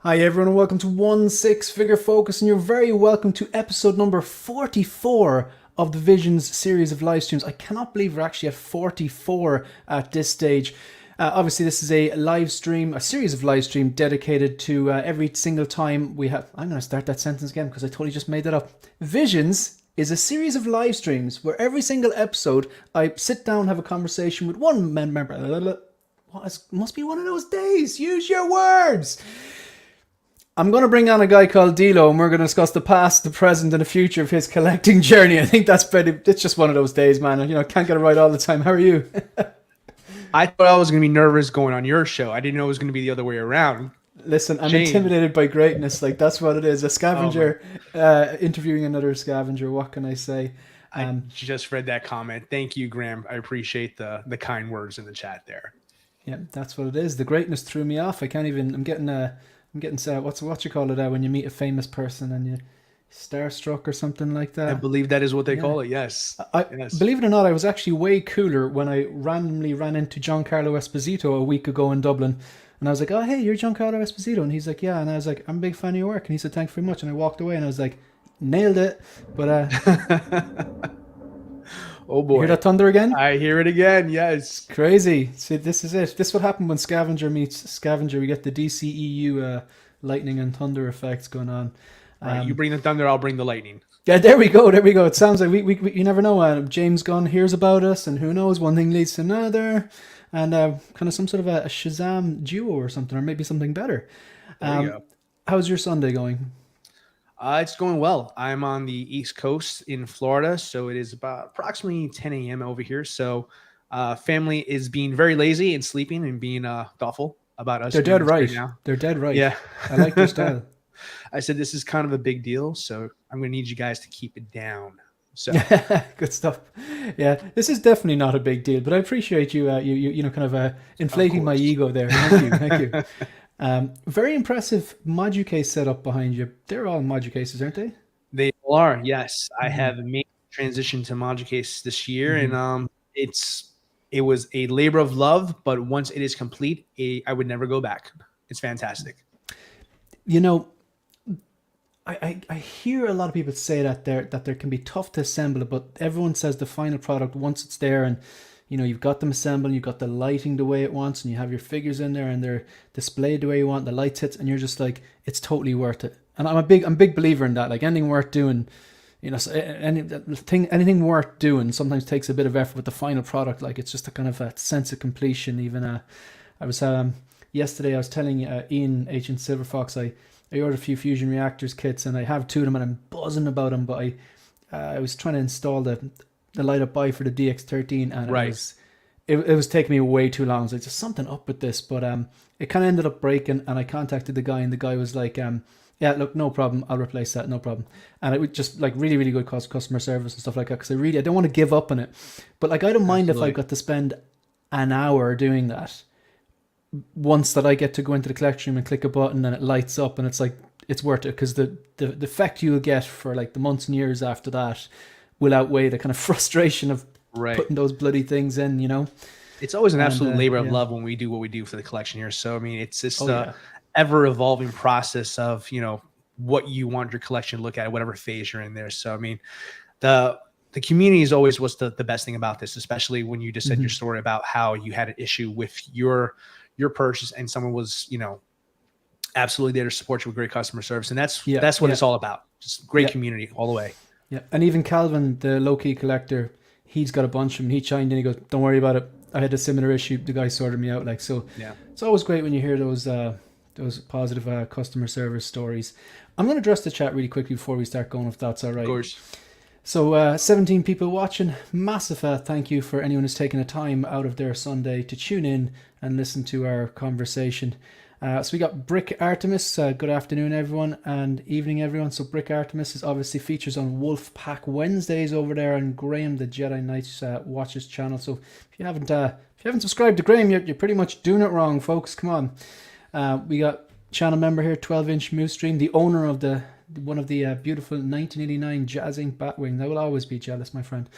Hi everyone and welcome to One Six Figure Focus, and you're very welcome to episode number 44 of the Visions series of live streams. I cannot believe we're actually at 44 at this stage. Obviously this is a live stream, a series of live stream dedicated to every single time we have... I'm going to start that sentence again because I totally just made that up. Visions is a series of live streams where every single episode I sit down, have a conversation with one member... Must be one of those days. Use your words. I'm going to bring on a guy called DLO, and we're going to discuss the past, the present, and the future of his collecting journey. I think it's just one of those days, man. Can't get it right all the time. How are you? I thought I was going to be nervous going on your show. I didn't know it was going to be the other way around. Listen, I'm intimidated by greatness. Like, that's what it is. A scavenger interviewing another scavenger. What can I say? I just read that comment. Thank you, Graham. I appreciate the kind words in the chat there. Yeah, that's what it is. The greatness threw me off. I'm getting what you call it when you meet a famous person and you starstruck or something like that. I believe that is what they call it. Yes. Yes. Believe it or not, I was actually way cooler when I randomly ran into Giancarlo Esposito a week ago in Dublin, and I was like, "Oh, hey, you're Giancarlo Esposito," and he's like, "Yeah," and I was like, "I'm a big fan of your work," and he said, "Thanks very much," and I walked away and I was like, "Nailed it," but oh boy, you hear that thunder again? I hear it again. Yes, crazy. See, this is it. This is what happened when Scavenger meets Scavenger. We get the DCEU lightning and thunder effects going on. Right, you bring the thunder, I'll bring the lightning. Yeah, there we go. It sounds like we you never know. James Gunn hears about us, and who knows? One thing leads to another, and kind of some sort of a Shazam duo or something, or maybe something better. There you go. How's your Sunday going? It's going well. I'm on the East Coast in Florida, so it is about approximately 10 a.m. over here. So family is being very lazy and sleeping and being thoughtful about us. They're dead right now. They're dead right. Yeah. I like their style. I said, this is kind of a big deal, so I'm going to need you guys to keep it down. So good stuff. Yeah, this is definitely not a big deal, but I appreciate you inflating my ego there. Thank you. Very impressive Modu case setup behind you. They're all Modu cases, aren't they? They all are. Yes, I have made a transition to Modu case this year, and it was a labor of love. But once it is complete, I would never go back. It's fantastic. I hear a lot of people say that they can be tough to assemble, but everyone says the final product, once it's there and you've got them assembled, you've got the lighting the way it wants, and you have your figures in there and they're displayed the way you want, the lights hits, and you're just like, it's totally worth it. And I'm a big believer in that. Like, anything worth doing, anything worth doing sometimes takes a bit of effort with the final product. Like, it's just a kind of a sense of completion. Even I was yesterday I was telling Ian Ancient Silver Fox I ordered a few fusion reactors kits, and I have two of them and I'm buzzing about them, but I was trying to install the light up buy for the DX13, and it was taking me way too long. So it's just something up with this, but it kind of ended up breaking, and I contacted the guy, and the guy was like, yeah, look, no problem, I'll replace that, no problem. And it was just like really, really good customer service and stuff like that, because I don't want to give up on it, but like I don't mind if I got to spend an hour doing that. Once that I get to go into the collection room and click a button and it lights up, and it's like, it's worth it, because the effect you'll get for like the months and years after that will outweigh the kind of frustration of putting those bloody things in, It's always an absolute labor of love when we do what we do for the collection here. So, I mean, it's just ever evolving process of, what you want your collection to look at, whatever phase you're in there. So, I mean, the community is always what's the best thing about this, especially when you just said your story about how you had an issue with your purchase and someone was, absolutely there to support you with great customer service. And that's what it's all about. Just great community all the way. Yeah. And even Calvin, the low-key collector, he's got a bunch of them. He chimed in, he goes, don't worry about it. I had a similar issue. The guy sorted me out. It's always great when you hear those positive customer service stories. I'm going to address the chat really quickly before we start going, if that's all right. Of course. So 17 people watching. Massive thank you for anyone who's taken a time out of their Sunday to tune in and listen to our conversation. So we got Brick Artemis. Good afternoon, everyone, and evening, everyone. So Brick Artemis is obviously features on Wolf Pack Wednesdays over there on Graham the Jedi Knights Watches channel. So if you haven't subscribed to Graham yet, you're pretty much doing it wrong, folks. Come on. We got channel member here, 12-inch Moose Stream, the owner of the one of the beautiful 1989 Jazz Inc. Batwing. I will always be jealous, my friend.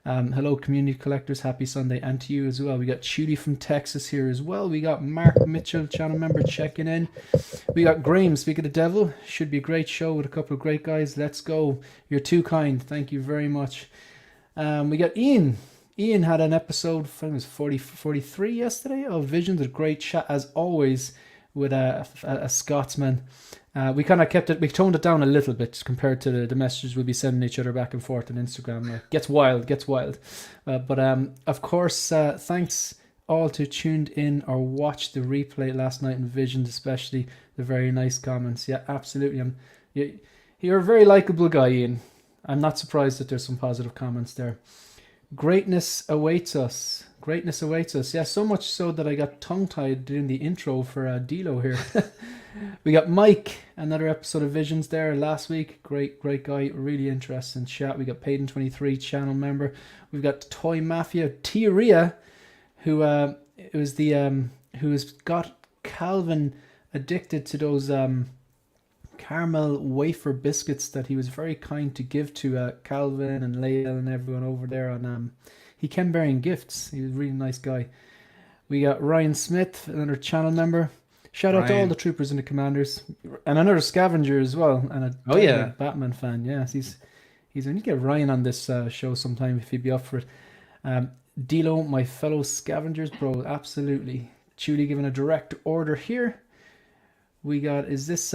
Hello, community collectors. Happy Sunday, and to you as well. We got Shooty from Texas here as well. We got Mark Mitchell, channel member, checking in. We got Graham, Speak of the Devil. Should be a great show with a couple of great guys. Let's go. You're too kind. Thank you very much. We got Ian. Ian had an episode, I think it was 43 yesterday, of Visions. A great chat as always with a Scotsman. We kind of kept it, we toned it down a little bit compared to the messages we'll be sending each other back and forth on Instagram. Gets wild. But of course, thanks all who tuned in or watched the replay last night in Visions, especially the very nice comments. Yeah, absolutely. You're a very likable guy, Ian. I'm not surprised that there's some positive comments there. Greatness awaits us. Greatness awaits us. Yeah, so much so that I got tongue-tied doing the intro for DLO here. We got Mike, another episode of Visions there last week. Great guy, really interesting chat. We got Payden23, channel member. We've got Toy Mafia, Tia, who has got Calvin addicted to those caramel wafer biscuits that he was very kind to give to Calvin and Leila and everyone over there on he came bearing gifts. He was a really nice guy. We got Ryan Smith, another channel member. Shout out to all the troopers and the commanders, and another scavenger as well, and a Batman fan. Yes, he's we need to get Ryan on this show sometime if he'd be up for it. DLO, my fellow scavengers, bro, absolutely. Julie giving a direct order here. We got, is this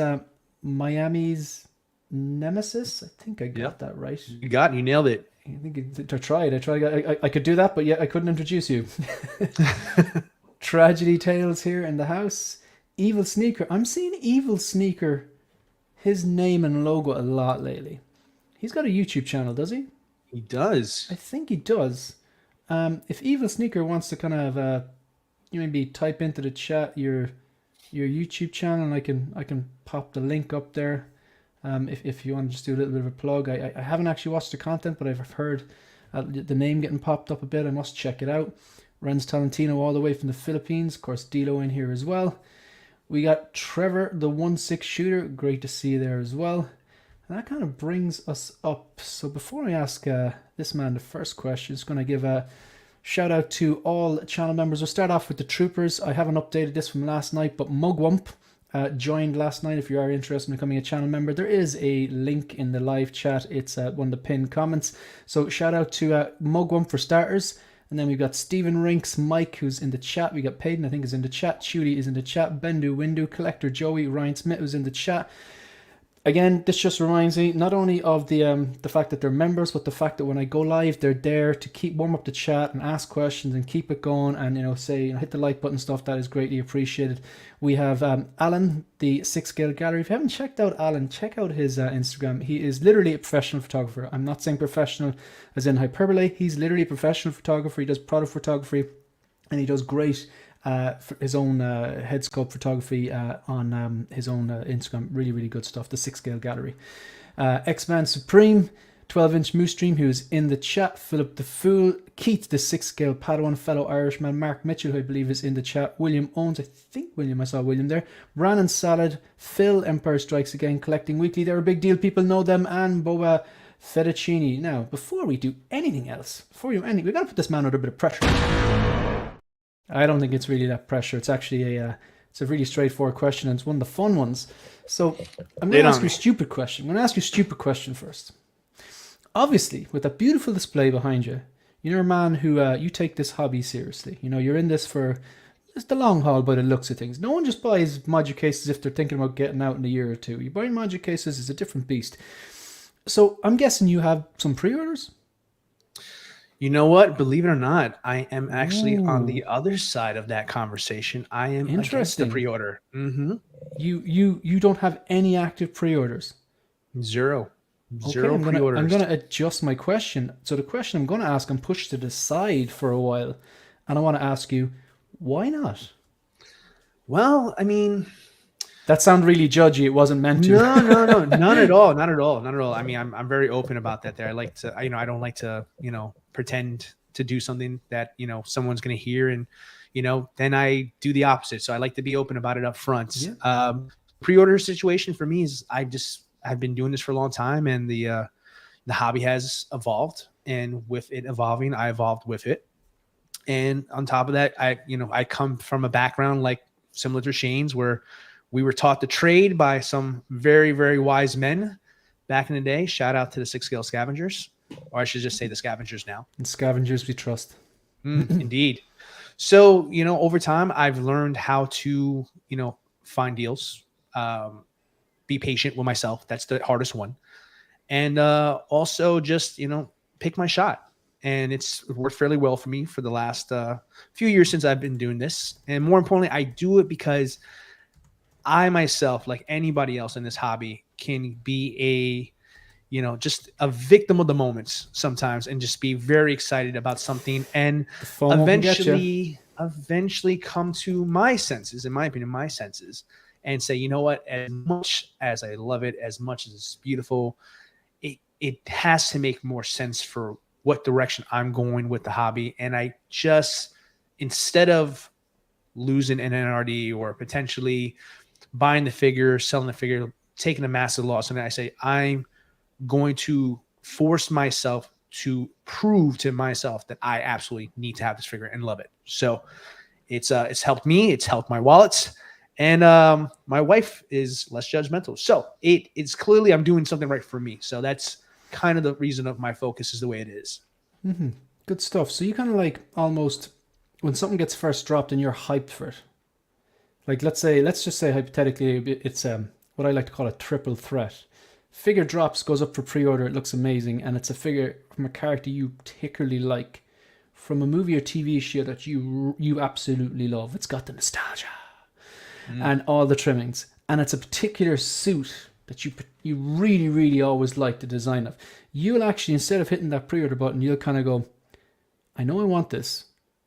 Miami's Nemesis? I think I got that right. You nailed it. I think I tried. I could do that, but yet I couldn't introduce you. Tragedy Tales here in the house. Evil Sneaker. I'm seeing Evil Sneaker, his name and logo a lot lately. He's got a YouTube channel, does he? He does. I think he does. If Evil Sneaker wants to kind of you maybe type into the chat your YouTube channel, and I can pop the link up there. If you want to just do a little bit of a plug. I haven't actually watched the content, but I've heard the name getting popped up a bit. I must check it out. Renz Talentino all the way from the Philippines. Of course, DLO in here as well. We got Trevor, the 1-6 shooter. Great to see you there as well. And that kind of brings us up. So before I ask this man the first question, just going to give a shout out to all channel members. We'll start off with the troopers. I haven't updated this from last night, but Mugwump joined last night. If you are interested in becoming a channel member, there is a link in the live chat. It's one of the pinned comments. So shout out to Mugwump for starters. And then we've got Stephen Rinks, Mike, who's in the chat. We got Payden, I think, is in the chat. Shooty is in the chat. Bendu, Windu, Collector, Joey, Ryan Smith, who's in the chat. Again, this just reminds me not only of the fact that they're members, but the fact that when I go live, they're there to warm up the chat and ask questions and keep it going, and say hit the like button stuff. That is greatly appreciated. We have Alan, the 6-scale gallery. If you haven't checked out Alan, check out his Instagram. He is literally a professional photographer. I'm not saying professional as in hyperbole. He's literally a professional photographer. He does product photography, and he does great for his own head sculpt photography on his own Instagram. Really good stuff. The 6-scale gallery. X-Man Supreme, 12-inch Moose Dream, who is in the chat. Philip the Fool, Keith, the 6-scale Padawan, fellow Irishman. Mark Mitchell, who I believe is in the chat. William Owens, I saw William there. Brannon Salad, Phil, Empire Strikes Again, Collecting Weekly. They're a big deal. People know them. And Boba Fettuccini. Now, before we do anything else, we've got to put this man under a bit of pressure. I don't think it's really that pressure. It's actually it's a really straightforward question, and it's one of the fun ones. So I'm going to ask you a stupid question. I'm going to ask you a stupid question first. Obviously, with that beautiful display behind you, you're a man who you take this hobby seriously. You're in this for just the long haul by the looks of things. No one just buys module cases if they're thinking about getting out in a year or two. You buy module cases, it's a different beast. So I'm guessing you have some pre-orders? You know what? Believe it or not, I am actually on the other side of that conversation. I am against the pre-order. Mm-hmm. You don't have any active pre-orders? Zero pre-orders. I'm going to adjust my question. So the question I'm going to ask, I'm pushed to the side for a while, and I want to ask you, why not? Well, I mean, that sounded really judgy. It wasn't meant to. No, not at all. I mean, I'm very open about that. There, I like to, I don't like to, pretend to do something that someone's going to hear, and then I do the opposite. So I like to be open about it up front. Yeah. Pre-order situation for me is I just I've been doing this for a long time, and the hobby has evolved, and with it evolving, I evolved with it. And on top of that, I come from a background like similar to Shane's, where we were taught the trade by some very, very wise men back in the day. Shout out to the 6-scale scavengers, or I should just say the scavengers now. And scavengers we trust. Indeed. So, over time, I've learned how to, find deals, be patient with myself. That's the hardest one. And also just, pick my shot. And it's worked fairly well for me for the last few years since I've been doing this. And more importantly, I do it because I myself, like anybody else in this hobby, can be just a victim of the moments sometimes, and just be very excited about something, and eventually come to my senses, in my opinion, and say, you know what, as much as I love it, as much as it's beautiful, it has to make more sense for what direction I'm going with the hobby. And I just, instead of losing an NRD or potentially buying the figure, selling the figure, taking a massive loss, and I say, I'm going to force myself to prove to myself that I absolutely need to have this figure and love it. So it's helped me, it's helped my wallets, and my wife is less judgmental. So it's clearly I'm doing something right for me. So that's kind of the reason of my focus is the way it is. Mm-hmm. Good stuff. So you kind of like almost, when something gets first dropped and you're hyped for it, like let's just say hypothetically it's what I like to call a triple threat. Figure drops, goes up for pre-order, it looks amazing, and it's a figure from a character you particularly like, from a movie or TV show that you absolutely love. It's got the nostalgia and all the trimmings, and it's a particular suit that you really, really always like the design of. You'll actually, instead of hitting that pre-order button, you'll kind of go, I know I want this,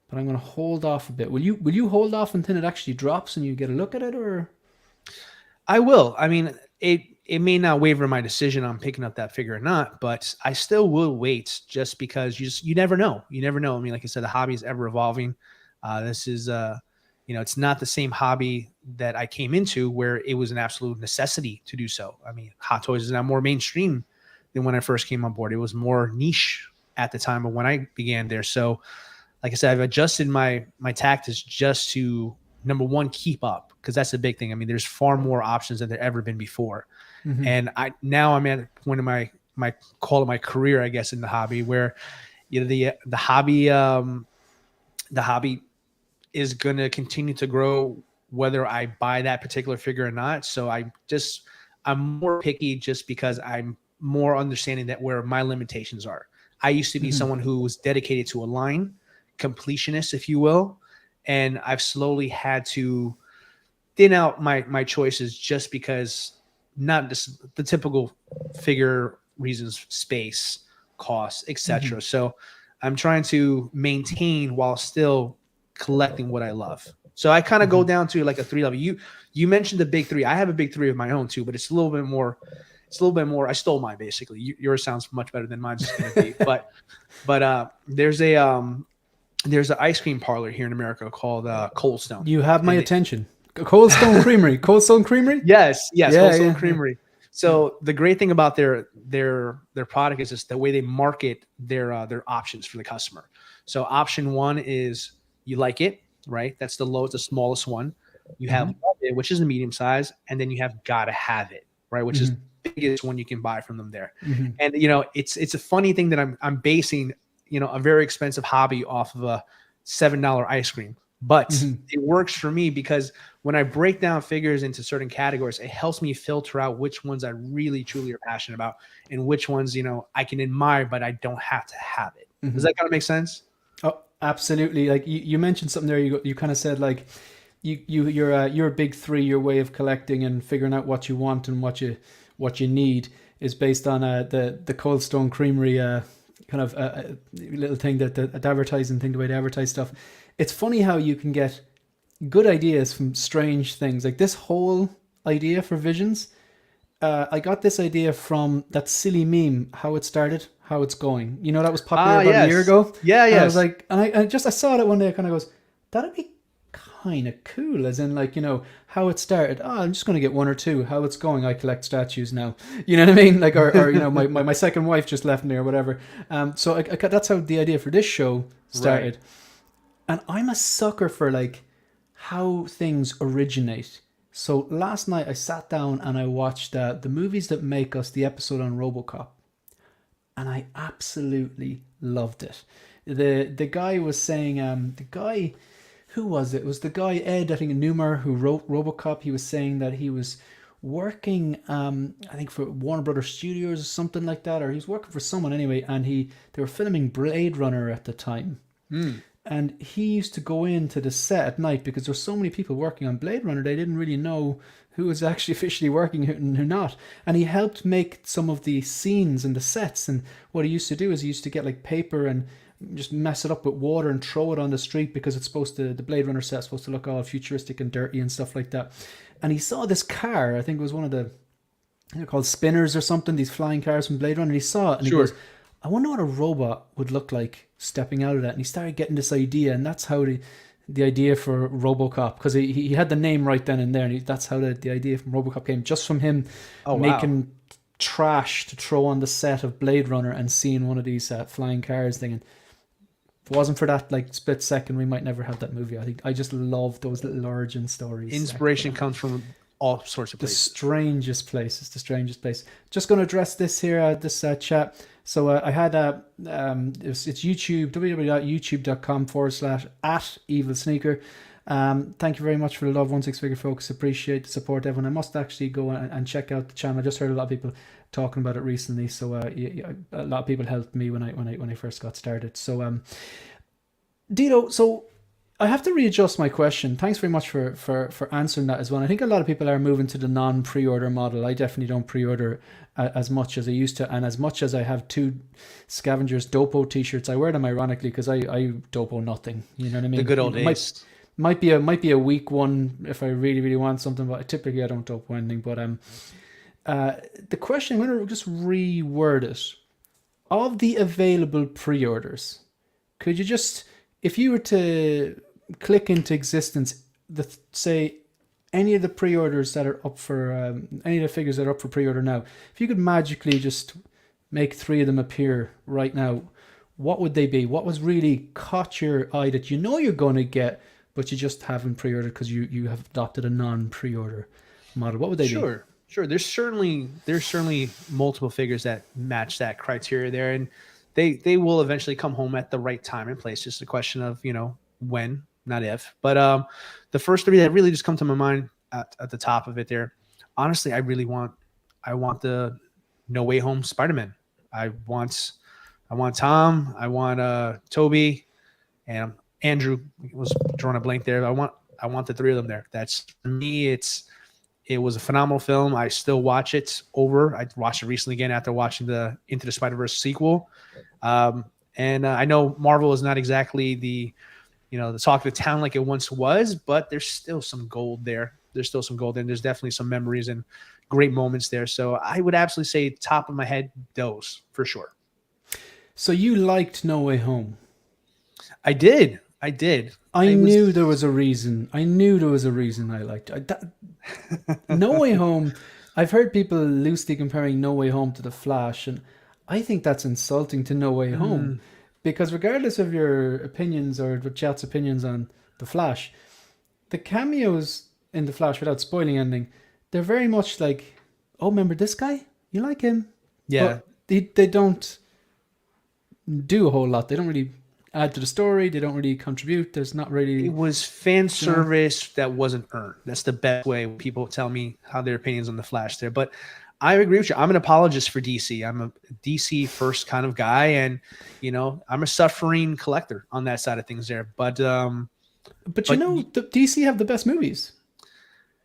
but I'm going to hold off a bit. Will you hold off until it actually drops and you get a look at it, or? I will. I mean, it may not waver my decision on picking up that figure or not, but I still will wait, just because you never know. You never know. I mean, like I said, the hobby is ever evolving. This is, it's not the same hobby that I came into where it was an absolute necessity to do so. I mean, Hot Toys is now more mainstream than when I first came on board. It was more niche at the time of when I began there. So like I said, I've adjusted my tactics just to, number one, keep up, because that's the big thing. I mean, there's far more options than there ever been before. Mm-hmm. And I'm at one of my career, I guess, in the hobby, where the hobby is going to continue to grow whether I buy that particular figure or not. So I'm more picky just because I'm more understanding that where my limitations are. I used to be someone who was dedicated to a line, completionist, if you will. And I've slowly had to thin out my choices, just because not just the typical figure reasons, space, cost, etc. So I'm trying to maintain while still collecting what I love. So I kind of go down to like a 3 level. You mentioned the big 3. I have a big 3 of my own too, but it's a little bit more. I stole mine basically. Yours sounds much better than mine's going to be. But there's an ice cream parlor here in America called Cold Stone. You have my attention. Cold Stone Creamery. Cold Stone Creamery? Yes, Cold Stone Creamery. So the great thing about their product is just the way they market their options for the customer. So option 1 is you like it, right? That's the smallest one. You have love it, which is a medium size, and then you have gotta have it, right? Which is the biggest one you can buy from them there. And it's a funny thing that I'm basing a very expensive hobby off of a $7 ice cream. But it works for me because when I break down figures into certain categories, it helps me filter out which ones I really, truly are passionate about, and which ones, I can admire, but I don't have to have it. Does that kind of make sense? Oh, absolutely. Like you mentioned something there. You kind of said like you're a big 3. Your way of collecting and figuring out what you want and what you need is based on the Cold Stone Creamery kind of a little thing that the advertising thing, the way they advertise stuff. It's funny how you can get good ideas from strange things. Like this whole idea for Visions, I got this idea from that silly meme, how it started, how it's going. That was popular about a year ago. Yeah, yeah. I was like, and I saw it one day, I kind of goes, that'd be kind of cool, as in, like, you know, how it started. Oh, I'm just going to get one or two. How it's going, I collect statues now. You know what I mean? Like, or you know, my second wife just left me or whatever. So that's how the idea for this show started. Right. And I'm a sucker for, like, how things originate. So last night I sat down and I watched the movies that make us, the episode on RoboCop. And I absolutely loved it. The guy was saying, the guy, who was it? It was the guy, Ed, I think, Newmer, who wrote RoboCop. He was saying that he was working, I think, for Warner Brothers Studios or something like that, or he was working for someone anyway, and they were filming Blade Runner at the time. And he used to go into the set at night because there's so many people working on Blade Runner, they didn't really know who was actually officially working and who not. And he helped make some of the scenes and the sets. And what he used to do is he used to get, like, paper and just mess it up with water and throw it on the street because it's supposed to, the Blade Runner set's supposed to look all futuristic and dirty and stuff like that. And he saw this car, I think it was one of the, they're called spinners or something, these flying cars from Blade Runner. And he saw it and he goes, I wonder what a robot would look like stepping out of that. And he started getting this idea, and that's how the idea for RoboCop, because he had the name right then and there, and that's how the idea from RoboCop came, just from him making trash to throw on the set of Blade Runner and seeing one of these flying cars thing. And if it wasn't for that, like, split second, we might never have that movie. I think I just love those little origin stories. Inspiration comes from all sorts of places. The strangest places. Just going to address this here, this chat. So I had it's YouTube, www.youtube.com/@evilsneaker. Thank you very much for the love, 16 Figure folks. Appreciate the support, everyone. I must actually go and check out the channel. I just heard a lot of people talking about it recently, so a lot of people helped me when I first got started. So Dito, so I have to readjust my question. Thanks very much for answering that as well. I think a lot of people are moving to the non-pre-order model. I definitely don't pre-order as much as I used to, and as much as I have 2 Scavengers Dopo t-shirts, I wear them ironically because I Dopo nothing. You know what I mean? The good old days. Might be a weak one if I really, really want something, but typically I don't Dopo anything. But the question, I'm going to just reword it. Of the available pre-orders, could you just, if you were to click into existence, say any of the pre-orders that are up for, any of the figures that are up for pre-order now, if you could magically just make 3 of them appear right now, what would they be? What was really caught your eye that you know you're going to get, but you just haven't pre-ordered because you have adopted a non-pre-order model? What would they be? Sure. There's certainly multiple figures that match that criteria there, and they will eventually come home at the right time and place. Just a question of, you know, when, not if. But the first 3 that really just come to my mind at the top of it there, honestly, I want the No Way Home Spider-Man. I want Tom, I want Toby, and Andrew was drawing a blank there. I want the 3 of them there. That's, for me, it was a phenomenal film. I still watch it over. I watched it recently again after watching the Into the Spider-Verse sequel. And I know Marvel is not exactly the talk of the town like it once was, but there's still some gold there. There's definitely some memories and great moments there. So I would absolutely say, top of my head, those for sure. So you liked No Way Home? I did. I knew there was a reason. I liked it. No Way Home, I've heard people loosely comparing No Way Home to The Flash, and I think that's insulting to No Way Home, because regardless of your opinions or the chat's opinions on The Flash, the cameos in The Flash, without spoiling anything, they're very much like, oh, remember this guy? You like him? Yeah. But they don't do a whole lot. They don't really add to the story. They don't really contribute. There's not really... It was fan service that wasn't earned. That's the best way people tell me how their opinions on The Flash there. But I agree with you. I'm an apologist for DC. I'm a DC first kind of guy, and I'm a suffering collector on that side of things there. But the DC have the best movies.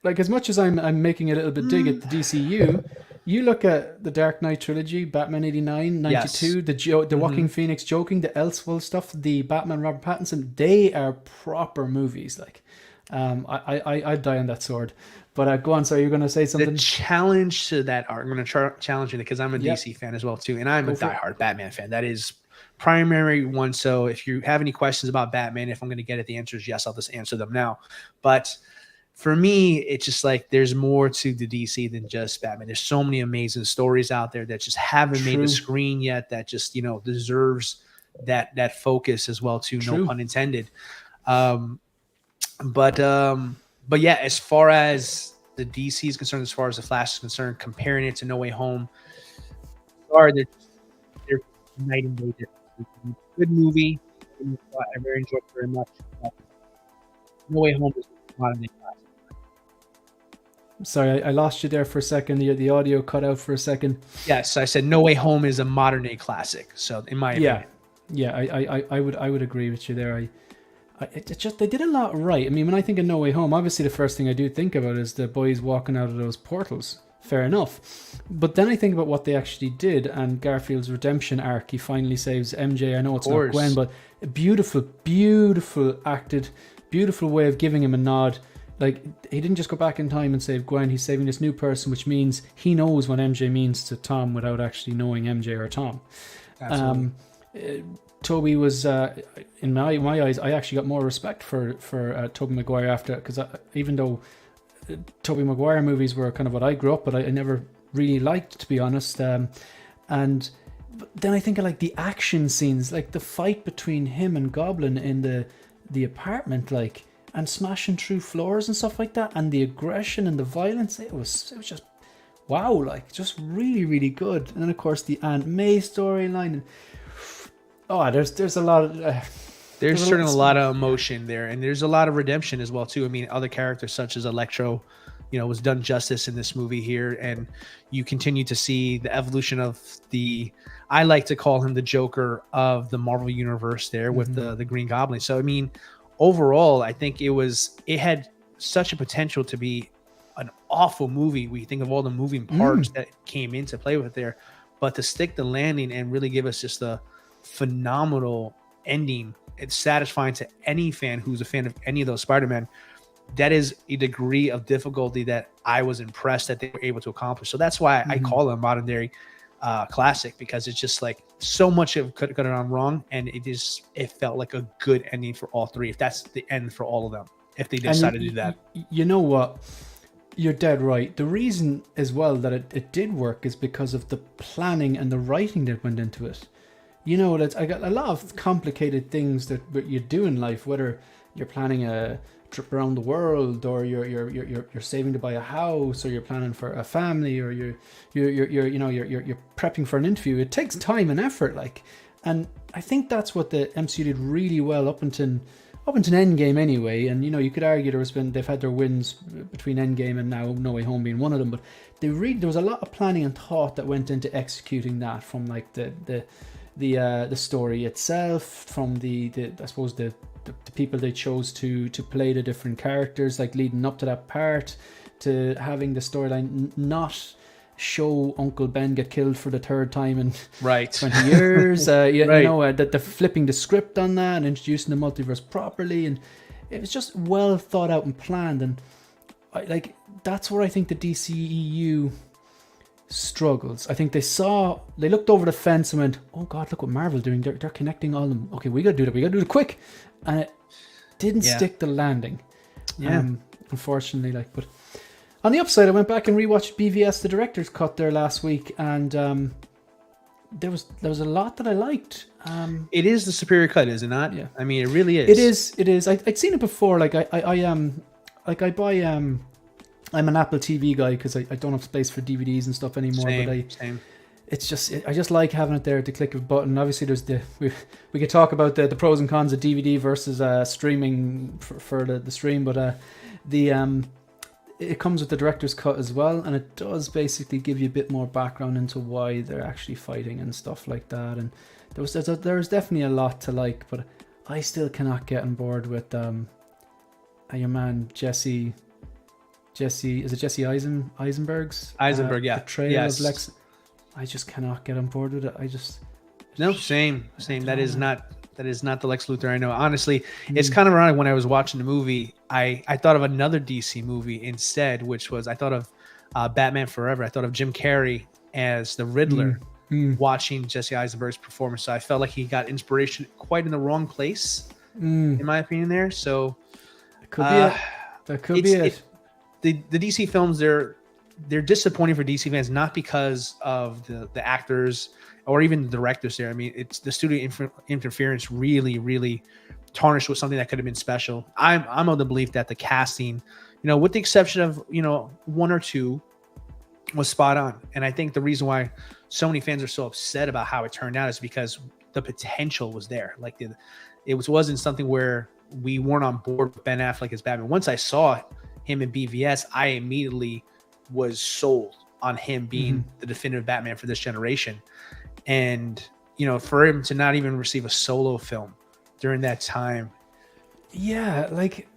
Like, as much as I'm making a little bit dig at the DCU, you look at the Dark Knight trilogy, Batman 89, 92, yes. the Joaquin Phoenix joking, the Elseworld stuff, the Batman Robert Pattinson, they are proper movies. Like, I'd die on that sword. But go on, sorry, you're going to say something? The challenge to that art, I'm going to challenge you because I'm a DC fan as well too, and I'm a diehard Batman fan. That is primary one. So if you have any questions about Batman, if I'm going to get at the answers, yes, I'll just answer them now. But for me, it's just like there's more to the DC than just Batman. There's so many amazing stories out there that just haven't made the screen yet, that just, you know, deserves that focus as well too. No pun intended. But yeah, as far as the DC is concerned, as far as the Flash is concerned, comparing it to No Way Home, they're night and day different. Good movie. I very enjoyed it very much. No Way Home is modern day classic. Sorry, I lost you there for a second. The audio cut out for a second. Yes, I said No Way Home is a modern day classic. So in my opinion. I would agree with you there. It's just they did a lot right. I mean, when I think of No Way Home, obviously the first thing I do think about is the boys walking out of those portals. Fair enough. But then I think about what they actually did, and Garfield's redemption arc. He finally saves MJ. I know it's not Gwen, but beautiful acted, beautiful way of giving him a nod. Like, he didn't just go back in time and save Gwen. He's saving this new person, which means he knows what MJ means to Tom without actually knowing MJ or Tom. Absolutely. Toby was, in my eyes, I actually got more respect for Tobey Maguire after, because even though Tobey Maguire movies were kind of what I grew up, but I never really liked, to be honest. And then I think of like the action scenes, like the fight between him and Goblin in the apartment, like, and smashing through floors and stuff like that, and the aggression and the violence. It was just wow, like just really, really good. And then of course the Aunt May storyline. There's a lot of there's certainly a lot of emotion there, and there's a lot of redemption as well too. I mean, other characters such as Electro, you know, was done justice in this movie here, and you continue to see the evolution of I like to call him the Joker of the Marvel universe there with the Green Goblin. So I mean, overall, I think it had such a potential to be an awful movie. We think of all the moving parts that came into play with there, but to stick the landing and really give us just a phenomenal ending, it's satisfying to any fan who's a fan of any of those Spider-Man. That is a degree of difficulty that I was impressed that they were able to accomplish. So that's why I call them modern day classic, because it's just like so much of could have gone wrong, and it felt like a good ending for all three. If that's the end for all of them, if they decided to do that. You know what? You're dead right. The reason as well that it did work is because of the planning and the writing that went into it. You know, I got a lot of complicated things that you do in life, whether you're planning a trip around the world, or you're saving to buy a house, or you're planning for a family, or you're prepping for an interview. It takes time and effort, like, and I think that's what the MCU did really well up until Endgame anyway. And you know, you could argue they've had their wins between Endgame and now No Way Home being one of them, but there was a lot of planning and thought that went into executing that, from like the story itself, from the I suppose the people they chose to play the different characters, like leading up to that part, to having the storyline not show Uncle Ben get killed for the third time in 20 years. You know, that they're flipping the script on that and introducing the multiverse properly, and it was just well thought out and planned. And that's where I think the DCEU struggles. I think they looked over the fence and went, oh god, look what Marvel's doing, they're connecting all of them. Okay, we gotta do it quick, and it didn't stick the landing, unfortunately. But on the upside, I went back and rewatched BVS the director's cut there last week, and there was a lot that I liked. It is the superior cut, is it not? Yeah, I mean, it really is. It is. I'd seen it before. I'm an Apple TV guy because I don't have space for DVDs and stuff anymore. Same. It's just, I just like having it there to click a button. Obviously, there's we could talk about the pros and cons of DVD versus streaming for the stream, but it comes with the director's cut as well, and it does basically give you a bit more background into why they're actually fighting and stuff like that. And there's definitely a lot to like, but I still cannot get on board with your man Jesse. Is it Jesse Eisenberg's? Eisenberg, yeah. Portrayal of Lex. I just cannot get on board with it. Same. That is not the Lex Luthor I know. Honestly, it's kind of ironic. When I was watching the movie, I thought of another DC movie instead, which was, I thought of Batman Forever. I thought of Jim Carrey as the Riddler watching Jesse Eisenberg's performance. So I felt like he got inspiration quite in the wrong place, in my opinion. There, so it could be it. That could be it. The DC films, they're disappointing for DC fans, not because of the actors or even the directors there. I mean, it's the studio interference really tarnished with something that could have been special. I'm of the belief that the casting, with the exception of, one or two, was spot on. And I think the reason why so many fans are so upset about how it turned out is because the potential was there. Like it wasn't something where we weren't on board with Ben Affleck as Batman. Once I saw him in BVS, I immediately was sold on him being the definitive Batman for this generation. And, for him to not even receive a solo film during that time. Yeah, like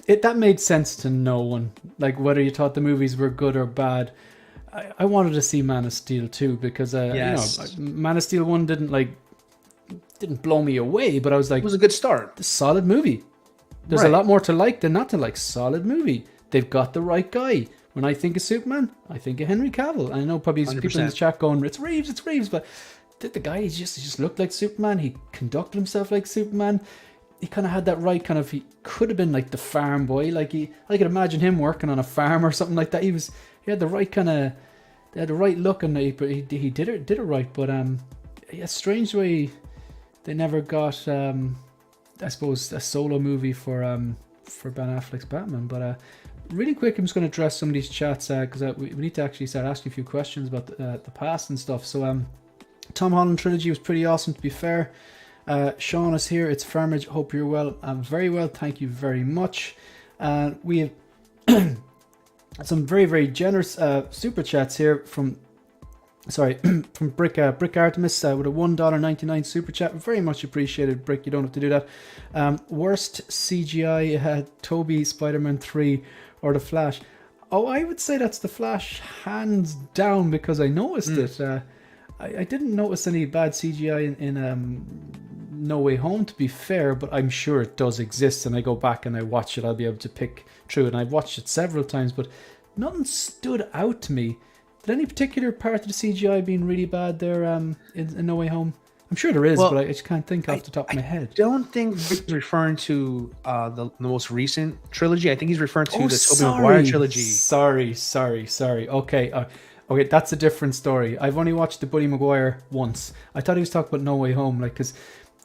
that made sense to no one. Like, whether you thought the movies were good or bad, I wanted to see Man of Steel too, because Man of Steel 1 didn't blow me away, but I was like, it was a good start. A solid movie. There's a lot more to like than not to like. Solid movie. They've got the right guy. When I think of Superman, I think of Henry Cavill. I know probably 100%. People in the chat going, it's Reeves, but the guy, he just looked like Superman. He conducted himself like Superman. He kind of had that right kind of, he could have been like the farm boy. I could imagine him working on a farm or something like that. He had the right kind of, they had the right look, and he did it right. But strange way they never got, I suppose, a solo movie for Ben Affleck's Batman. But really quick, I'm just going to address some of these chats because we need to actually start asking a few questions about the past and stuff. So Tom Holland trilogy was pretty awesome, to be fair. Sean is here. It's Farmage. Hope you're well. I'm very well. Thank you very much. We have some very, very generous super chats here from Brick Artemis with a $1.99 super chat. Very much appreciated, Brick. You don't have to do that. Worst CGI, Toby, Spider-Man 3 or The Flash? Oh, I would say that's The Flash, hands down, because I noticed it. I didn't notice any bad CGI in No Way Home, to be fair, but I'm sure it does exist, and I go back and I watch it, I'll be able to pick through it. And I've watched it several times, but nothing stood out to me. Did any particular part of the CGI being really bad there in No Way Home? I'm sure there is, but I just can't think off the top of my head. I don't think he's referring to the most recent trilogy. I think he's referring to the Tobey Maguire trilogy. Sorry. Okay, that's a different story. I've only watched the Buddy Maguire once. I thought he was talking about No Way Home, I thought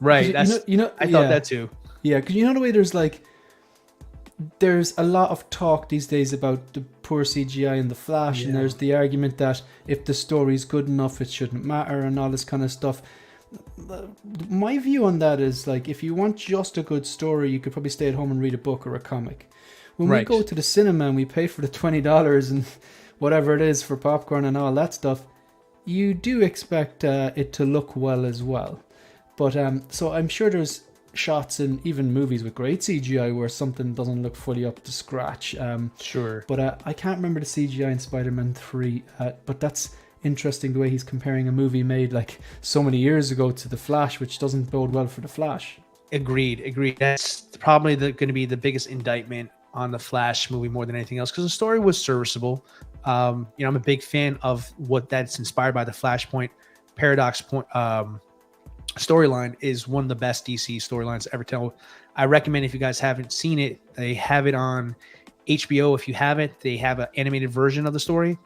that too. Yeah, because the way there's a lot of talk these days about the poor CGI in The Flash, and there's the argument that if the story's good enough, it shouldn't matter, and all this kind of stuff. My view on that is, if you want just a good story, you could probably stay at home and read a book or a comic. When we go to the cinema and we pay for the $20 and whatever it is for popcorn and all that stuff, you do expect it to look well as well. But so I'm sure there's shots in even movies with great CGI where something doesn't look fully up to scratch. Sure. But I can't remember the CGI in Spider-Man 3. But that's interesting, the way he's comparing a movie made so many years ago to The Flash, which doesn't bode well for The Flash. Agreed. That's probably going to be the biggest indictment on the Flash movie more than anything else, because the story was serviceable. I'm a big fan of what that's inspired by. The Flashpoint Paradox storyline is one of the best DC storylines ever told. I recommend, if you guys haven't seen it, they have it on HBO. If you haven't, they have an animated version of the story.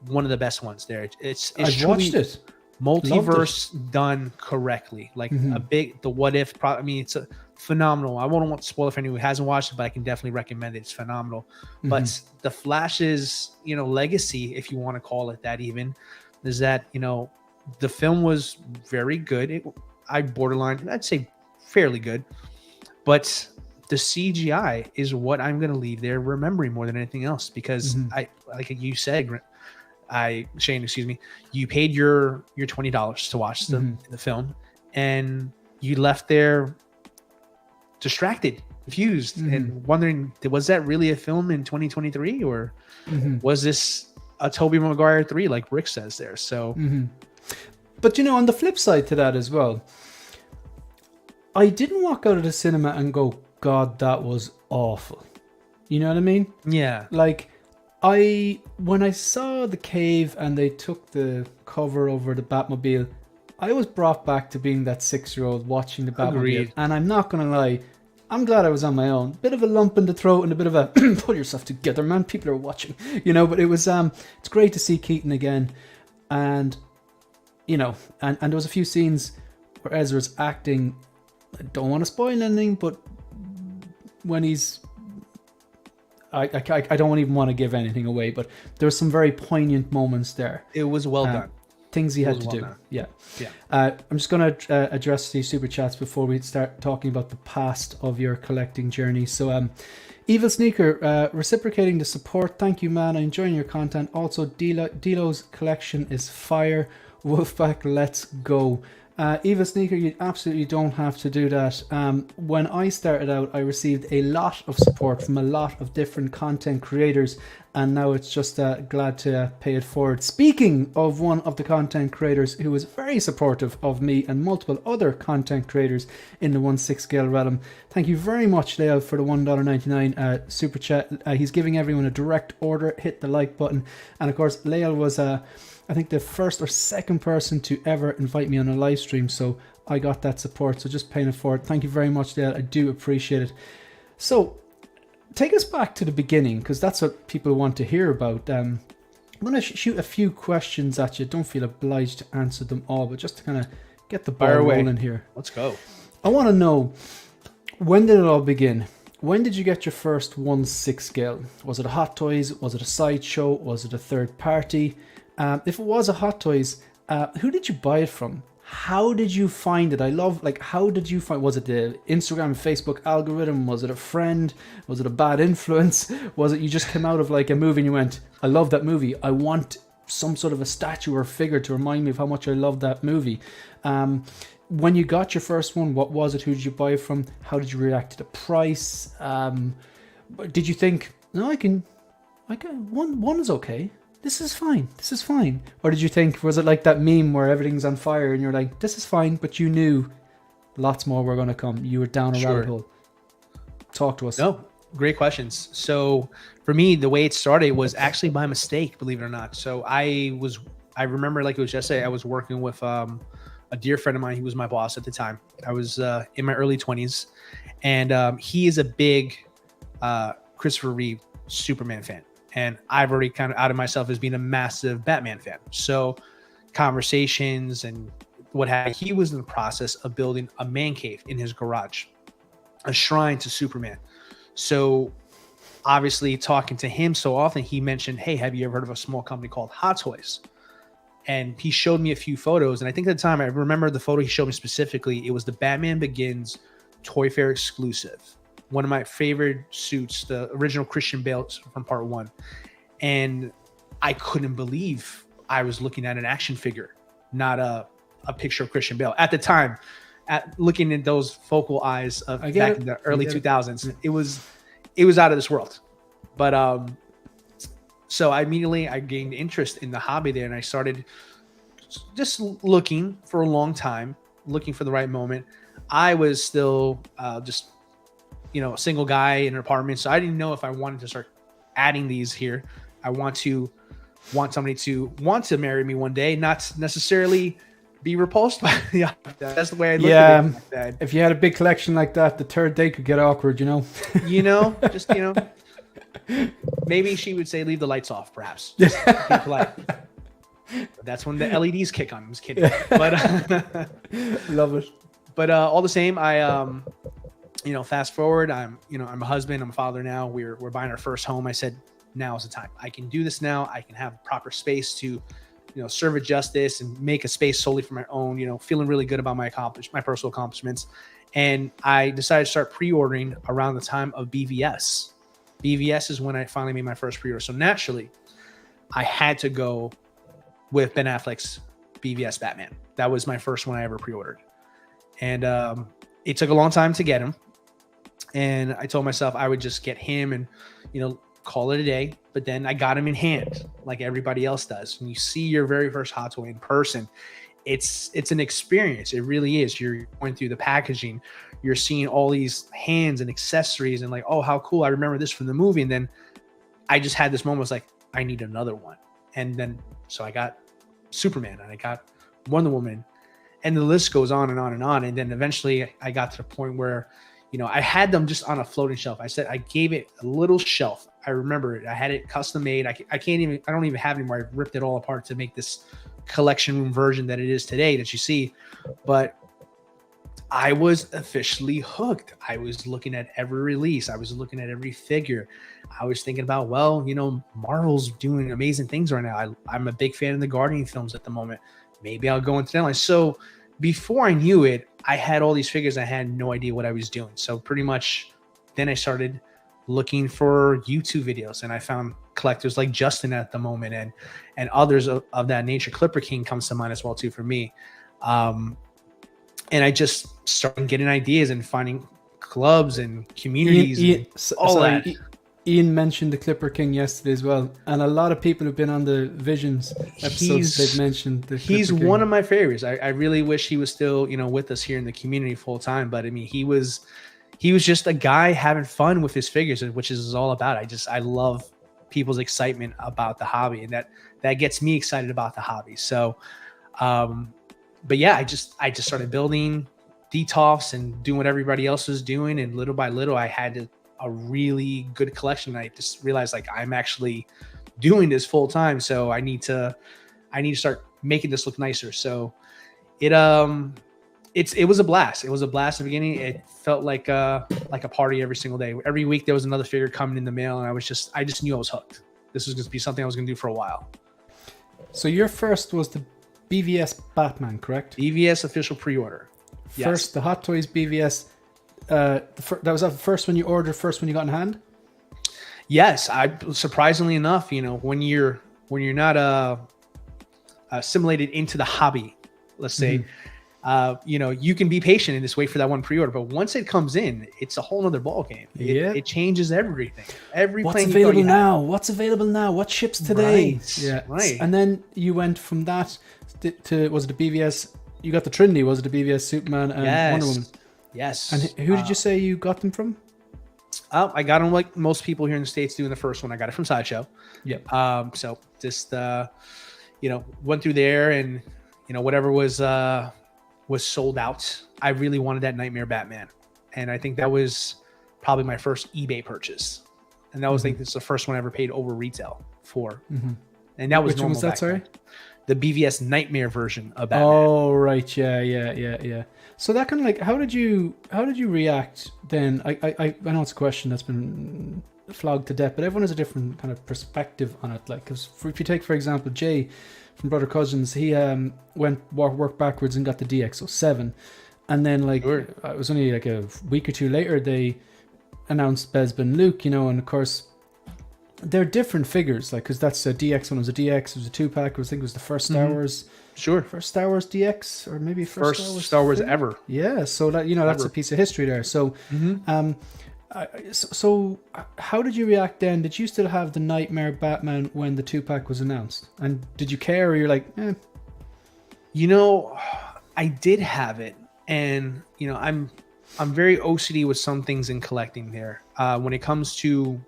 One of the best ones there. It's I've watched it. Multiverse done correctly, the what if. It's a phenomenal. I won't want to spoil it for anyone who hasn't watched it, but I can definitely recommend it. It's phenomenal. But the Flash's legacy, if you want to call it that, even is that the film was very good. I'd say fairly good, but the CGI is what I'm going to leave there remembering more than anything else, because like you said, Shane, you paid your $20 to watch the film, and you left there distracted, confused, and wondering, was that really a film in 2023, or was this a Tobey Maguire 3, like Rick says there? So but on the flip side to that as well, I didn't walk out of the cinema and go, God, that was awful. You know what I mean? Yeah. when I saw the cave and they took the cover over the Batmobile, I was brought back to being that 6-year-old watching the Batmobile. Agreed. And I'm not gonna lie, I'm glad I was on my own. Bit of a lump in the throat and a bit of a pull yourself together, man. People are watching, But it was it's great to see Keaton again, and and there was a few scenes where Ezra's acting. I don't want to spoil anything, but when he's I don't even want to give anything away, but there were some very poignant moments there. It was well done. Things he had to do. Done. Yeah. Yeah. I'm just going to address these super chats before we start talking about the past of your collecting journey. So, Evil Sneaker, reciprocating the support. Thank you, man. I'm enjoying your content. Also, DLO's collection is fire. Wolfpack, let's go. Evil Sneaker, you absolutely don't have to do that. When I started out, I received a lot of support from a lot of different content creators, and now it's just glad to pay it forward. Speaking of one of the content creators who was very supportive of me and multiple other content creators in the 1/6 scale realm, thank you very much, Lael, for the $1.99 super chat. He's giving everyone a direct order. Hit the like button. And of course, Lael was I think the first or second person to ever invite me on a live stream, so I got that support, so just paying it forward. Thank you very much, Dale. I do appreciate it. So, take us back to the beginning, because that's what people want to hear about. I'm going to shoot a few questions at you. Don't feel obliged to answer them all, but just to kind of get the ball rolling here. Let's go. I want to know, when did it all begin? When did you get your first 1/6 scale? Was it a Hot Toys? Was it a sideshow? Was it a third party? If it was a Hot Toys, who did you buy it from? How did you find it? How did you find, was it the Instagram and Facebook algorithm? Was it a friend? Was it a bad influence? Was it you just came out of like a movie and you went, I love that movie. I want some sort of a statue or figure to remind me of how much I love that movie. When you got your first one, what was it? Who did you buy it from? How did you react to the price? Did you think, no, I can one is okay. This is fine. Or did you think, was it like that meme where everything's on fire and you're like, this is fine, but you knew lots more were going to come. You were down a rabbit hole. Talk to us. No, great questions. So for me, the way it started was actually by mistake, believe it or not. So I remember like it was yesterday, I was working with a dear friend of mine. He was my boss at the time. I was in my early 20s, and he is a big Christopher Reeve Superman fan. And I've already kind of outed myself as being a massive Batman fan. So conversations and what have you, he was in the process of building a man cave in his garage, a shrine to Superman. So obviously talking to him so often, he mentioned, hey, have you ever heard of a small company called Hot Toys? And he showed me a few photos. And I think at the time, I remember the photo he showed me specifically, it was the Batman Begins Toy Fair exclusive. One of my favorite suits, the original Christian Bale from part 1. And I couldn't believe I was looking at an action figure, not a picture of Christian Bale. At the time, looking at those focal eyes of back in the early 2000s, it was out of this world. But so I gained interest in the hobby there, and I started just looking for a long time, looking for the right moment. I was still just a single guy in an apartment. So I didn't know if I wanted to start adding these here. I want somebody to want to marry me one day, not necessarily be repulsed by the idea. That's the way I look at it. Yeah. If you had a big collection like that, the third date could get awkward, maybe she would say, leave the lights off, perhaps. Just be polite. That's when the LEDs kick on. I was kidding. But love it. But all the same, I fast forward, I'm a husband, I'm a father now. We're buying our first home. I said, now is the time. I can do this now. I can have proper space to, serve it justice and make a space solely for my own, feeling really good about my personal accomplishments. And I decided to start pre-ordering around the time of BVS. BVS is when I finally made my first pre-order. So naturally, I had to go with Ben Affleck's BVS Batman. That was my first one I ever pre-ordered. And it took a long time to get him. And I told myself I would just get him and, call it a day. But then I got him in hand like everybody else does. When you see your very first Hot Toy in person, it's an experience. It really is. You're going through the packaging. You're seeing all these hands and accessories and like, oh, how cool. I remember this from the movie. And then I just had this moment. It's like, I need another one. And then, so I got Superman and I got Wonder Woman, and the list goes on and on and on. And then eventually I got to the point where, you know, I had them just on a floating shelf. I gave it a little shelf. I remember it. I had it custom made. I don't even have it anymore. I ripped it all apart to make this collection room version that it is today that you see. But I was officially hooked. I was looking at every release. I was looking at every figure. I was thinking about, well, you know, Marvel's doing amazing things right now. I'm a big fan of the Guardian films at the moment. Maybe I'll go into that line. So before I knew it, I had all these figures. I had no idea what I was doing. So pretty much then I started looking for YouTube videos, and I found collectors like Justin at the moment and others of that nature. Clipper King comes to mind as well too for me. And I just started getting ideas and finding clubs and communities. Ian mentioned the Clipper King yesterday as well, and a lot of people who've been on the Visions episodes, they've mentioned the he's Clipper King. One of my favorites. I really wish he was still, you know, with us here in the community full time. But I mean, he was just a guy having fun with his figures, which is all about. I love people's excitement about the hobby, and that gets me excited about the hobby. So, but yeah, I just started building DTOFs and doing what everybody else was doing, and little by little, I had a really good collection. I just realized, like, I'm actually doing this full time, so I need to start making this look nicer. So it was a blast. It was a blast in the beginning. It felt like a party every single day. Every week there was another figure coming in the mail, and I just knew I was hooked. This was going to be something I was going to do for a while. So your first was the BVS Batman, correct? BVS official pre-order. First, yes. The Hot Toys BVS. That was the first one you ordered, first one you got in hand? Yes. Surprisingly enough, you know, when you're not assimilated into the hobby, let's say, you know, you can be patient and just wait for that one pre-order. But once it comes in, it's a whole nother ball game. It changes everything. What's available now? What's available now? What ships today? Right. Yeah. Right. And then you went from that to, was it the BVS? You got the Trinity. Was it the BVS Superman and Wonder Woman? Yes. And who did you say you got them from? I got them like most people here in the States doing the first one. I got it from Sideshow. Yep. So just, you know, went through there, and, you know, whatever was sold out. I really wanted that Nightmare Batman. And I think that was probably my first eBay purchase. And that was, I think, this is the first one I ever paid over retail for. And that was Which one was that, sorry? The BVS Nightmare version of Batman. Oh, right. Yeah. So that kind of like, how did you react then? I know it's a question that's been flogged to death, but everyone has a different kind of perspective on it. Like, because if you take, for example, Jay from Brother Cousins, he worked backwards and got the DX07, and then like it was only like a week or two later they announced Bespin Luke, you know, and of course they're different figures, like, because that's a DX one was a DX, it was a 2-pack, I think it was the first Star Wars. Sure. First Star Wars DX, or maybe first Star Wars ever. Yeah, so that, you know, that's a piece of history there. So, so how did you react then? Did you still have the Nightmare Batman when the 2-pack was announced? And did you care, or you're like, eh? You know, I did have it, and you know, I'm very OCD with some things in collecting there. When it comes to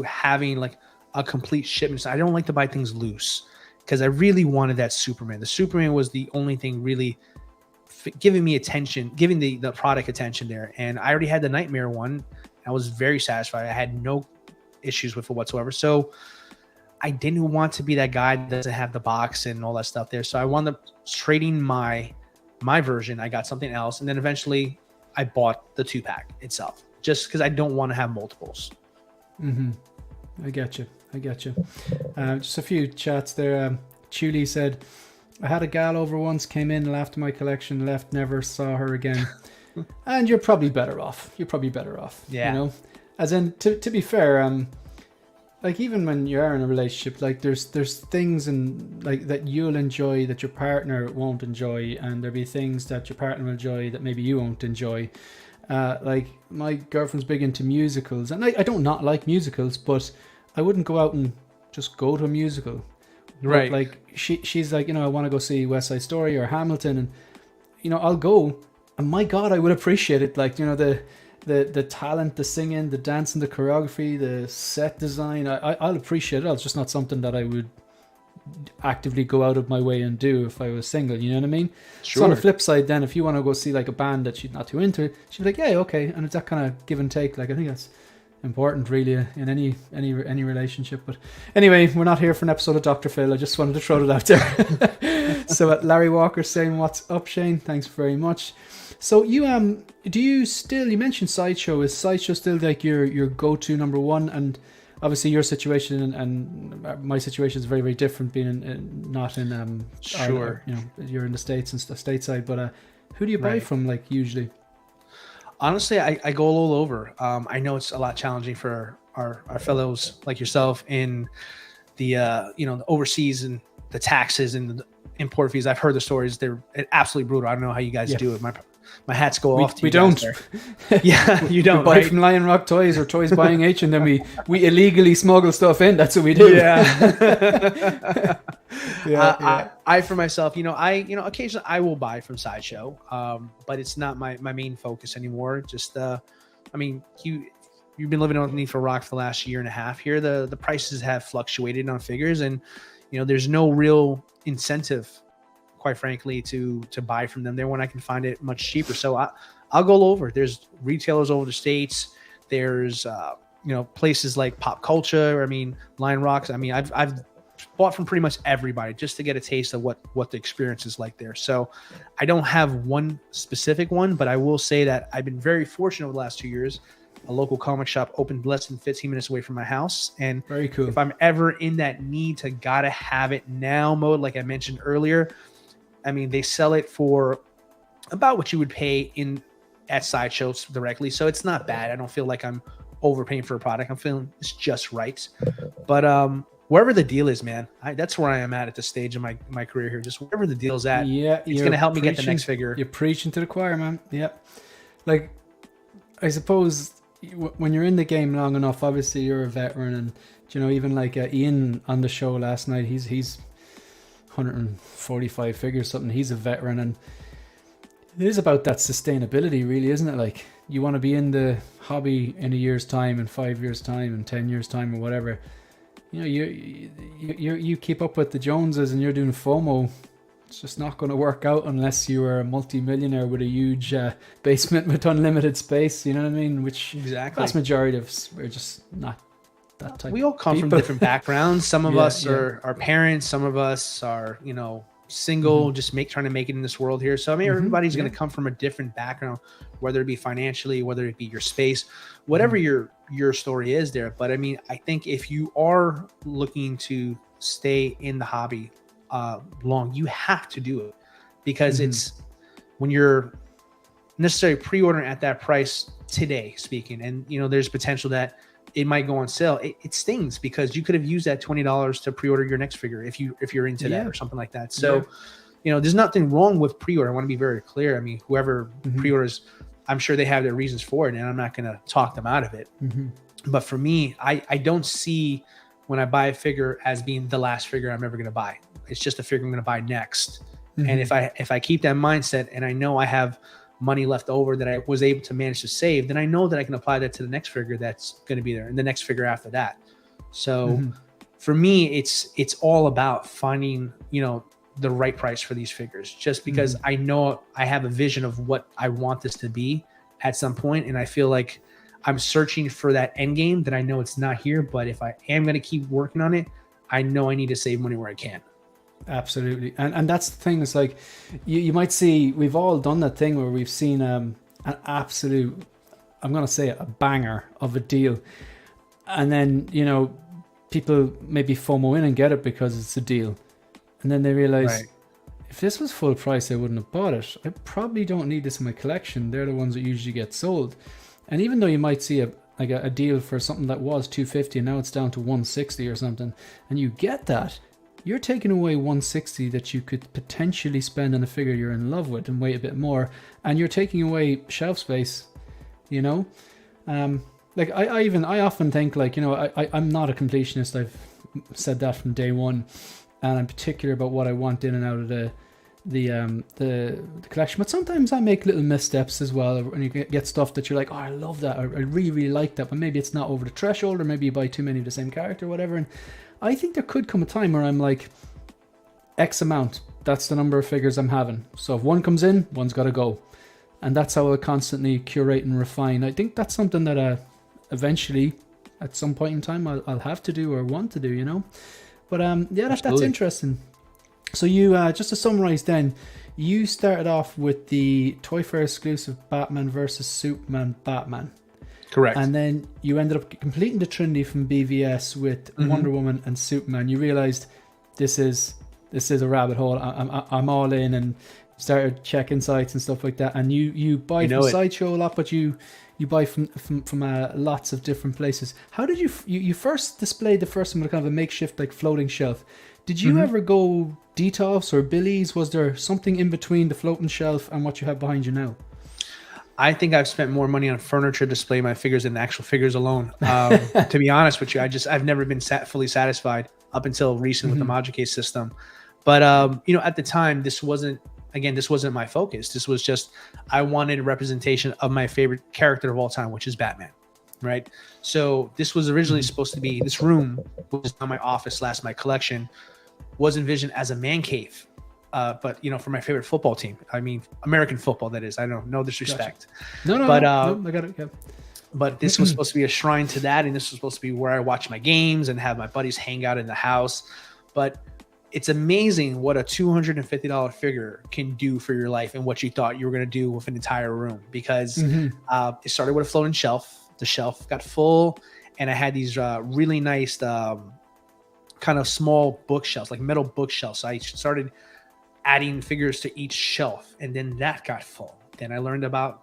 having like a complete shipment, I don't like to buy things loose, because I really wanted that Superman. The Superman was the only thing really giving me attention, giving the product attention there. And I already had the Nightmare one. I was very satisfied. I had no issues with it whatsoever. So I didn't want to be that guy that doesn't have the box and all that stuff there. So I wound up trading my version. I got something else. And then eventually I bought the 2-pack itself, just because I don't want to have multiples. I get you. Just a few chats there. Chuli said, I had a gal over once, came in, laughed at my collection, left, never saw her again. And you're probably better off. Yeah. You know, as in, to be fair, like, even when you are in a relationship, like, there's things and like that you'll enjoy that your partner won't enjoy, and there'll be things that your partner will enjoy that maybe you won't enjoy. Like, my girlfriend's big into musicals, and I don't not like musicals, but I wouldn't go out and just go to a musical. Right. But like, she's like, you know, I want to go see West Side Story or Hamilton, and, you know, I'll go, and my God, I would appreciate it. Like, you know, the talent, the singing, the dancing, the choreography, the set design, I'll appreciate it. It's just not something that I would actively go out of my way and do if I was single, you know what I mean? Sure. So on the flip side, then if you want to go see like a band that she's not too into, she'd be like, yeah, okay. And it's that kind of give and take. Like, I think that's important really in any relationship. But anyway, we're not here for an episode of Dr. Phil. I just wanted to throw it out there. So Larry Walker saying, what's up, Shane? Thanks very much. So you you mentioned Sideshow. Is Sideshow still like your go-to number one? And obviously your situation and my situation is very, very different, being not in sure, Ireland, you're in the States and stateside. But who do you buy from, like, usually? Honestly, I go all over. I know it's a lot challenging for our fellows like yourself in the the overseas and the taxes and the import fees. I've heard the stories; they're absolutely brutal. I don't know how you guys do it. My hats go off to you. We don't. Yeah, you don't. We buy from Lion Rock Toys or Toys Buying H, and then we illegally smuggle stuff in. That's what we do. Yeah. I for myself, occasionally I will buy from Sideshow, but it's not my main focus anymore. Just, you've been living underneath a rock for the last year and a half here. The prices have fluctuated on figures, and there's no real incentive, quite frankly, to buy from them there when I can find it much cheaper. So I'll go over. There's retailers over the States. There's places like Pop Culture. Lion Rocks. I've bought from pretty much everybody just to get a taste of what the experience is like there. So I don't have one specific one, but I will say that I've been very fortunate over the last 2 years. A local comic shop opened less than 15 minutes away from my house. And very cool. If I'm ever in that need to gotta have it now mode, like I mentioned earlier, they sell it for about what you would pay at Sideshows directly. So it's not bad. I don't feel like I'm overpaying for a product. I'm feeling it's just right. But wherever the deal is, man, that's where I am at this stage of my career here. Just wherever the deal's at, it's going to help me get the next figure. You're preaching to the choir, man. Yep. Like, I suppose when you're in the game long enough, obviously you're a veteran, and even like Ian on the show last night, he's 145 figures something. He's a veteran, and it is about that sustainability, really, isn't it? Like, you want to be in the hobby in a year's time, in 5 years' time, in 10 years' time, or whatever. You keep up with the Joneses and you're doing FOMO. It's just not going to work out unless you are a multi-millionaire with a huge basement with unlimited space. You know what I mean? Which exactly, vast majority of us are just not that type. We all come from different backgrounds. Some of us are parents. Some of us are single, just trying to make it in this world here. So everybody's going to come from a different background, whether it be financially, whether it be your space, whatever your story is there. But I think if you are looking to stay in the hobby long, you have to do it, because it's when you're necessarily pre-ordering at that price today speaking, and there's potential that it might go on sale. It stings, because you could have used that $20 to pre-order your next figure if you're into that or something like that. So there's nothing wrong with pre-order. I want to be very clear. Whoever pre-orders, I'm sure they have their reasons for it, and I'm not going to talk them out of it. But for me, I don't see when I buy a figure as being the last figure I'm ever going to buy. It's just a figure I'm going to buy next. And if I keep that mindset, and I know I have money left over that I was able to manage to save, then I know that I can apply that to the next figure that's going to be there, and the next figure after that. So for me, it's all about finding, the right price for these figures, just because I know I have a vision of what I want this to be at some point. And I feel like I'm searching for that end game that I know it's not here, but if I am going to keep working on it, I know I need to save money where I can. Absolutely. And that's the thing. It's like, you might see, we've all done that thing where we've seen an absolute, I'm going to say a banger of a deal. And then, people maybe FOMO in and get it because it's a deal. And then they realize, if this was full price, I wouldn't have bought it. I probably don't need this in my collection. They're the ones that usually get sold. And even though you might see a deal for something that was $250 and now it's down to $160 or something, and you get that, you're taking away $160 that you could potentially spend on a figure you're in love with and wait a bit more, and you're taking away shelf space. Like I often think, like, I'm not a completionist. I've said that from day one, and I'm particular about what I want in and out of the the collection. But sometimes I make little missteps as well, and you get stuff that you're like, oh, I love that, or I really, really like that, but maybe it's not over the threshold, or maybe you buy too many of the same character or whatever. And I think there could come a time where I'm like, X amount, that's the number of figures I'm having. So if one comes in, one's got to go. And that's how I'll constantly curate and refine. I think that's something that eventually, at some point in time, I'll have to do or want to do, you know? But yeah, that's interesting. So you, just to summarize then, you started off with the Toy Fair exclusive Batman versus Superman Batman. Correct. And then you ended up completing the Trinity from BVS with Wonder Woman and Superman. You realized this is a rabbit hole. I'm all in, and started checking sites and stuff like that. And you buy from Sideshow a lot, but you buy from lots of different places. How did you first displayed the first one with kind of a makeshift like floating shelf? Did you ever go Detox or Billy's? Was there something in between the floating shelf and what you have behind you now? I think I've spent more money on furniture to display my figures than actual figures alone. To be honest with you, I've never been fully satisfied up until recently with the Module Case system. But at the time, this wasn't my focus. This was just, I wanted a representation of my favorite character of all time, which is Batman, right? So this was originally supposed to be, this room was not my office / my collection, was envisioned as a man cave. But for my favorite football team, I mean, American football, that is. I don't know, no disrespect. Gotcha. No, I got it. Yeah. But this was supposed to be a shrine to that, and this was supposed to be where I watch my games and have my buddies hang out in the house. But it's amazing what a $250 figure can do for your life and what you thought you were going to do with an entire room, because it started with a floating shelf. The shelf got full, and I had these really nice kind of small bookshelves, like metal bookshelves. So I started adding figures to each shelf, and then that got full. Then I learned about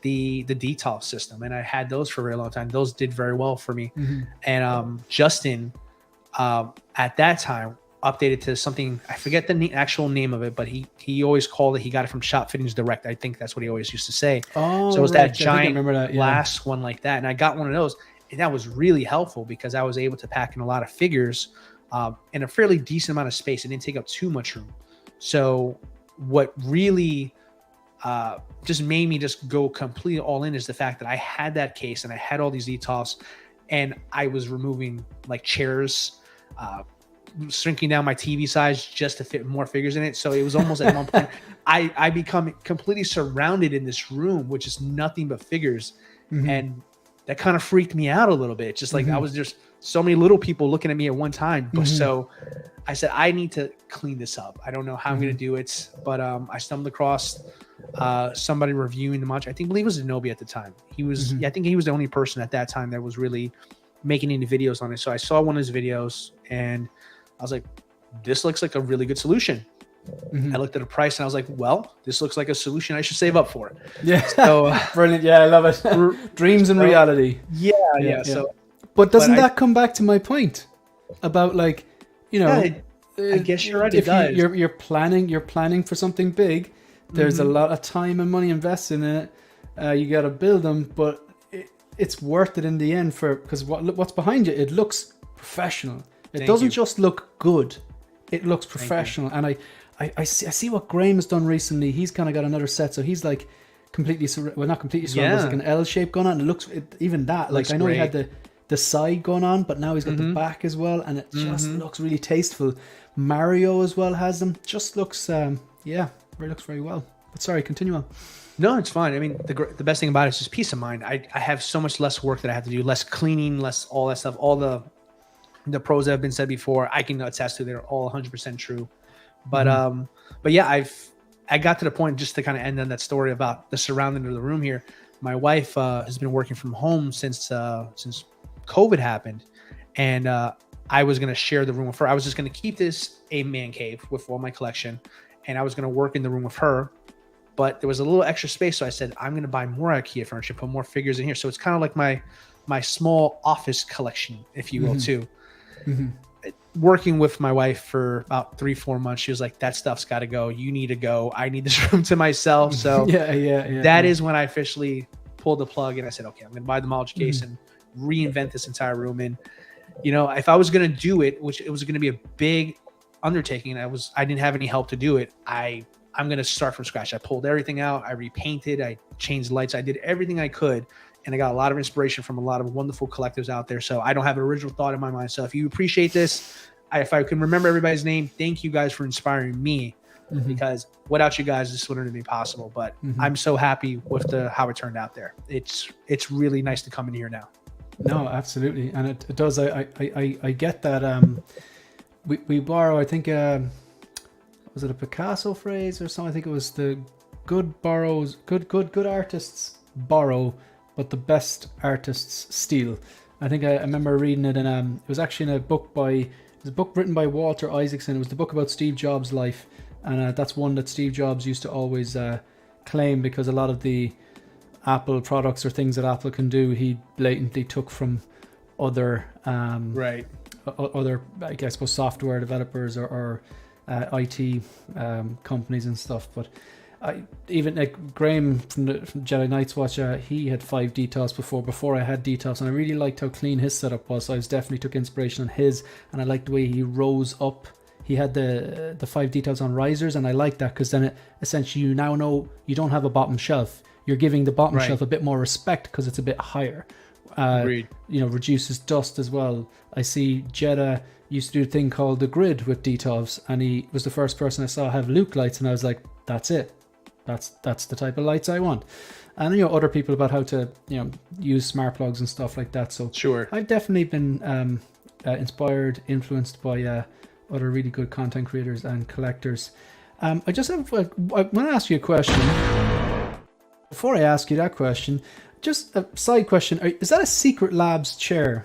the detail system, and I had those for a very long time. Those did very well for me. And Justin at that time updated to something, I forget the actual name of it, but he always called it, he got it from Shop Fittings Direct. I think that's what he always used to say. So it was that giant glass one like that, and I got one of those, and that was really helpful because I was able to pack in a lot of figures in a fairly decent amount of space. It didn't take up too much room. So what really just made me just go completely all in is the fact that I had that case and I had all these details, and I was removing like chairs, shrinking down my TV size just to fit more figures in it. So it was almost at one point I become completely surrounded in this room, which is nothing but figures. And that kind of freaked me out a little bit. Just like I was just so many little people looking at me at one time. So I said, I need to clean this up. I don't know how I'm going to do it, but I stumbled across somebody reviewing the module. I believe it was Zenobi at the time. He was, I think he was the only person at that time that was really making any videos on it. So I saw one of his videos and I was like, this looks like a really good solution. I looked at the price and I was like, well, this looks like a solution I should save up for. Yeah. So brilliant. Yeah, I love it. Dreams and reality. Yeah. So, but doesn't that come back to my point about, like, I guess you're right. If you're planning for something big, there's a lot of time and money invested in it. You got to build them, but it's worth it in the end because what's behind you, it looks professional. It doesn't just look good. It looks professional. And I see what Graham has done recently. He's kind of got another set, so he's like completely, well, not completely surrounded, but it's like an L shape going on. And it looks, even that, like, I know he had the side going on, but now he's got the back as well, and it just looks really tasteful. Mario as well has them. Just looks, looks very well. But sorry, continue on. No, it's fine. I mean, the best thing about it is just peace of mind. I have so much less work that I have to do, less cleaning, less all that stuff. All the pros that have been said before, I can attest to. They're all 100% true. But yeah, I got to the point, just to kind of end on that story about the surrounding of the room here. My wife has been working from home since COVID happened, and I was going to share the room with her. I was just going to keep this a man cave with all my collection, and I was going to work in the room with her. But there was a little extra space, so I said, I'm going to buy more IKEA furniture, put more figures in here. So it's kind of like my small office collection, if you will, too. Working with my wife for about 3-4 months, she was like, that stuff's got to go. You need to go. I need this room to myself. So that is when I officially pulled the plug, and I said, okay, I'm going to buy the module case and reinvent this entire room. And, if I was going to do it, which it was going to be a big undertaking, I didn't have any help to do it. I I'm going to start from scratch. I pulled everything out. I repainted. I changed lights. I did everything I could. And I got a lot of inspiration from a lot of wonderful collectors out there. So I don't have an original thought in my mind. So if you appreciate this, if I can remember everybody's name, thank you guys for inspiring me, because without you guys, this wouldn't be possible. But I'm so happy with how it turned out there. It's really nice to come in here now. No, absolutely. And it does. I get that. We borrow, I think, was it a Picasso phrase or something? I think it was the good artists borrow, but the best artists steal. I think I remember reading it in it was actually in a book written by Walter Isaacson. It was the book about Steve Jobs' life, and that's one that Steve Jobs used to always claim, because a lot of the Apple products or things that Apple can do, he blatantly took from other other, I guess, both software developers or IT companies and stuff. But even like Graham from Jedi Knights Watch, he had 5 details before I had details, and I really liked how clean his setup was. So I definitely took inspiration on his, and I liked the way he rose up. He had the 5 details on risers, and I like that, because then essentially you now know you don't have a bottom shelf. You're giving the bottom shelf a bit more respect because it's a bit higher. Reduces dust as well. I see Jeddah used to do a thing called the grid with details, and he was the first person I saw have Luke lights, and I was like, that's it. That's the type of lights I want. And other people about how to use smart plugs and stuff like that. So sure, I've definitely been inspired, influenced by other really good content creators and collectors. I just have I want to ask you a question. Before I ask you that question, just a side question: is that a Secret Labs chair?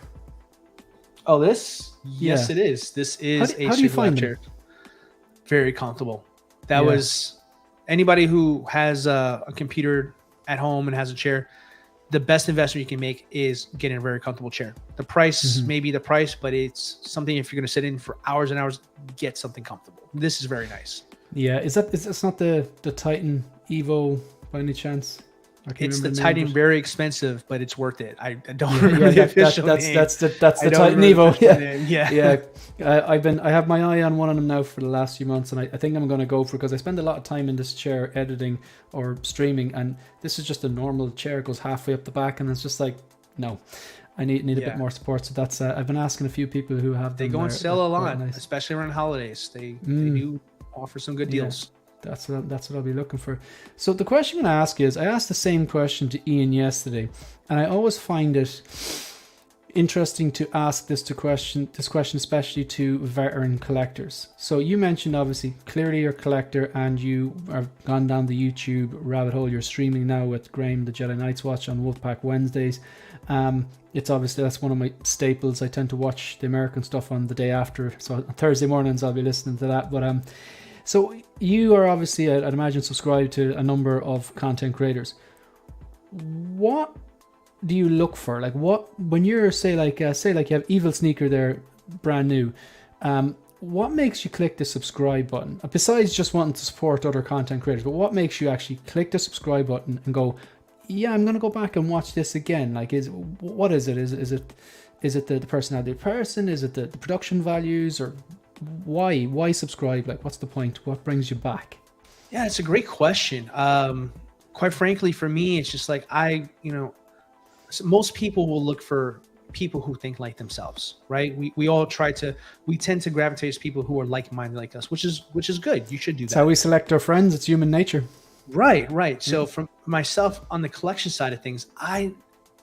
Oh, this? Yes, it is. This is how do you find chair. Very comfortable. That was anybody who has a computer at home and has a chair. The best investment you can make is getting a very comfortable chair. The price may be the price, but it's something, if you're going to sit in for hours and hours, get something comfortable. This is very nice. Yeah, is that's not the Titan Evo by any chance? It's the Titan, very expensive, but it's worth it. I don't remember the official name. That's the Titan Evo. I have my eye on one of them now for the last few months, and I think I'm going to go for it, because I spend a lot of time in this chair editing or streaming, and this is just a normal chair. It goes halfway up the back, and it's just like, no, I need a bit more support. So that's I've been asking a few people who have them. They go and sell a lot, especially around holidays. They do offer some good deals. That's what I'll be looking for. So the question I'm going to ask is, I asked the same question to Ian yesterday, and I always find it interesting to ask this question especially to veteran collectors. So you mentioned, obviously, clearly you're a collector, and you have gone down the YouTube rabbit hole. You're streaming now with Graham, the Jedi Knights Watch, on Wolfpack Wednesdays. It's obviously, that's one of my staples. I tend to watch the American stuff on the day after, so on Thursday mornings I'll be listening to that. But so you are obviously, I'd imagine, subscribed to a number of content creators. What do you look for? Like, what, when you're say you have Evil Sneaker there, brand new, what makes you click the subscribe button? Besides just wanting to support other content creators, but what makes you actually click the subscribe button and go, yeah, I'm going to go back and watch this again? Like, what is it? Is it the personality of the person? Is it the production values? Or why subscribe? Like, what's the point? What brings you back? Yeah, it's a great question. Quite frankly, for me, it's just like, most people will look for people who think like themselves, right? We tend to gravitate to people who are like-minded like us, which is good. You should do that. That's how we select our friends. It's human nature. Right. So from myself, on the collection side of things, I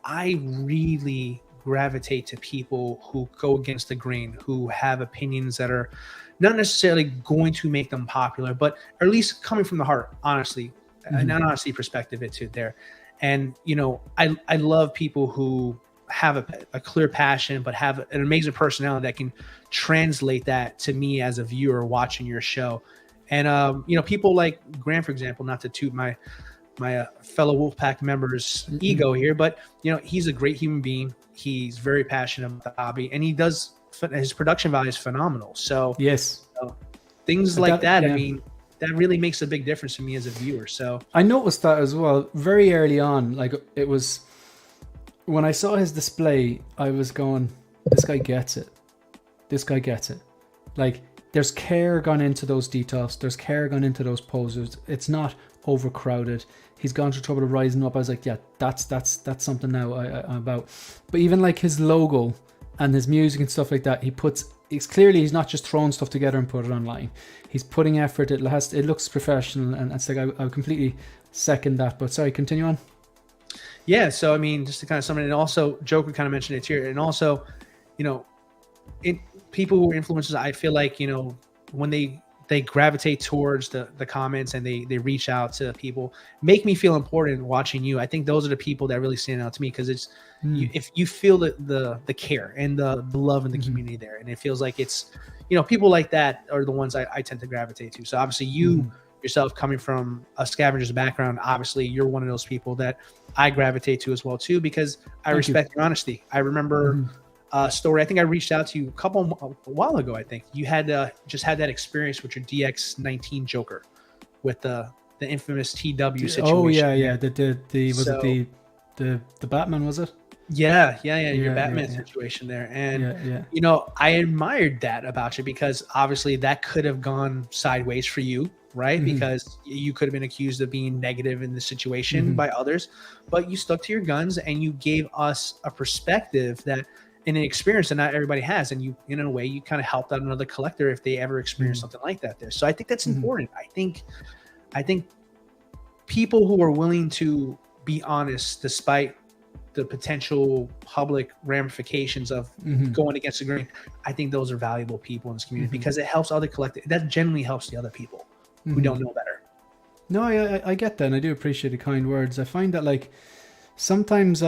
really gravitate to people who go against the grain, who have opinions that are not necessarily going to make them popular, but at least coming from the heart, honestly, an honesty perspective into there. And, I love people who have a clear passion, but have an amazing personality that can translate that to me as a viewer watching your show. And, people like Graham, for example, not to toot my fellow Wolfpack members' ego here, but, he's a great human being. He's very passionate about the hobby, and his production value is phenomenal. So yes, things like that. I mean, that really makes a big difference to me as a viewer. So I noticed that as well very early on. Like, it was when I saw his display, I was going, this guy gets it. Like, there's care gone into those details. There's care gone into those poses. It's not overcrowded. He's gone to trouble to rising up. I was like, yeah, that's something now I'm about. But even like his logo and his music and stuff like that, it's clearly he's not just throwing stuff together and put it online. He's putting effort. It looks professional, and it's like I completely second that. But sorry, continue on. Yeah, so I mean, just to kind of sum it, and also Joker kind of mentioned it here, and also, you know, people who are influencers, I feel like, you know, when they gravitate towards the comments and they reach out to people, make me feel important watching you. I think those are the people that really stand out to me, because it's if you feel the care and the love in the community there, and it feels like it's, you know, people like that are the ones I tend to gravitate to. So obviously you yourself, coming from a scavenger's background, obviously you're one of those people that I gravitate to as well too, because I respect your honesty. I remember story. I think I reached out to you a while ago. I think you had just had that experience with your DX19 Joker, with the infamous TW situation. Oh yeah. The Batman, was it? Yeah. Your Batman situation there, and you know, I admired that about you, because obviously that could have gone sideways for you, right? Because you could have been accused of being negative in the situation by others, but you stuck to your guns and you gave us a perspective that, and an experience that not everybody has, and you, in a way, you kind of helped out another collector if they ever experience something like that there. So I think that's important. I think people who are willing to be honest despite the potential public ramifications of going against the grain, I think those are valuable people in this community, because it helps other collectors. That genuinely helps the other people who don't know better. No, I get that, and I do appreciate the kind words. I find that, like, sometimes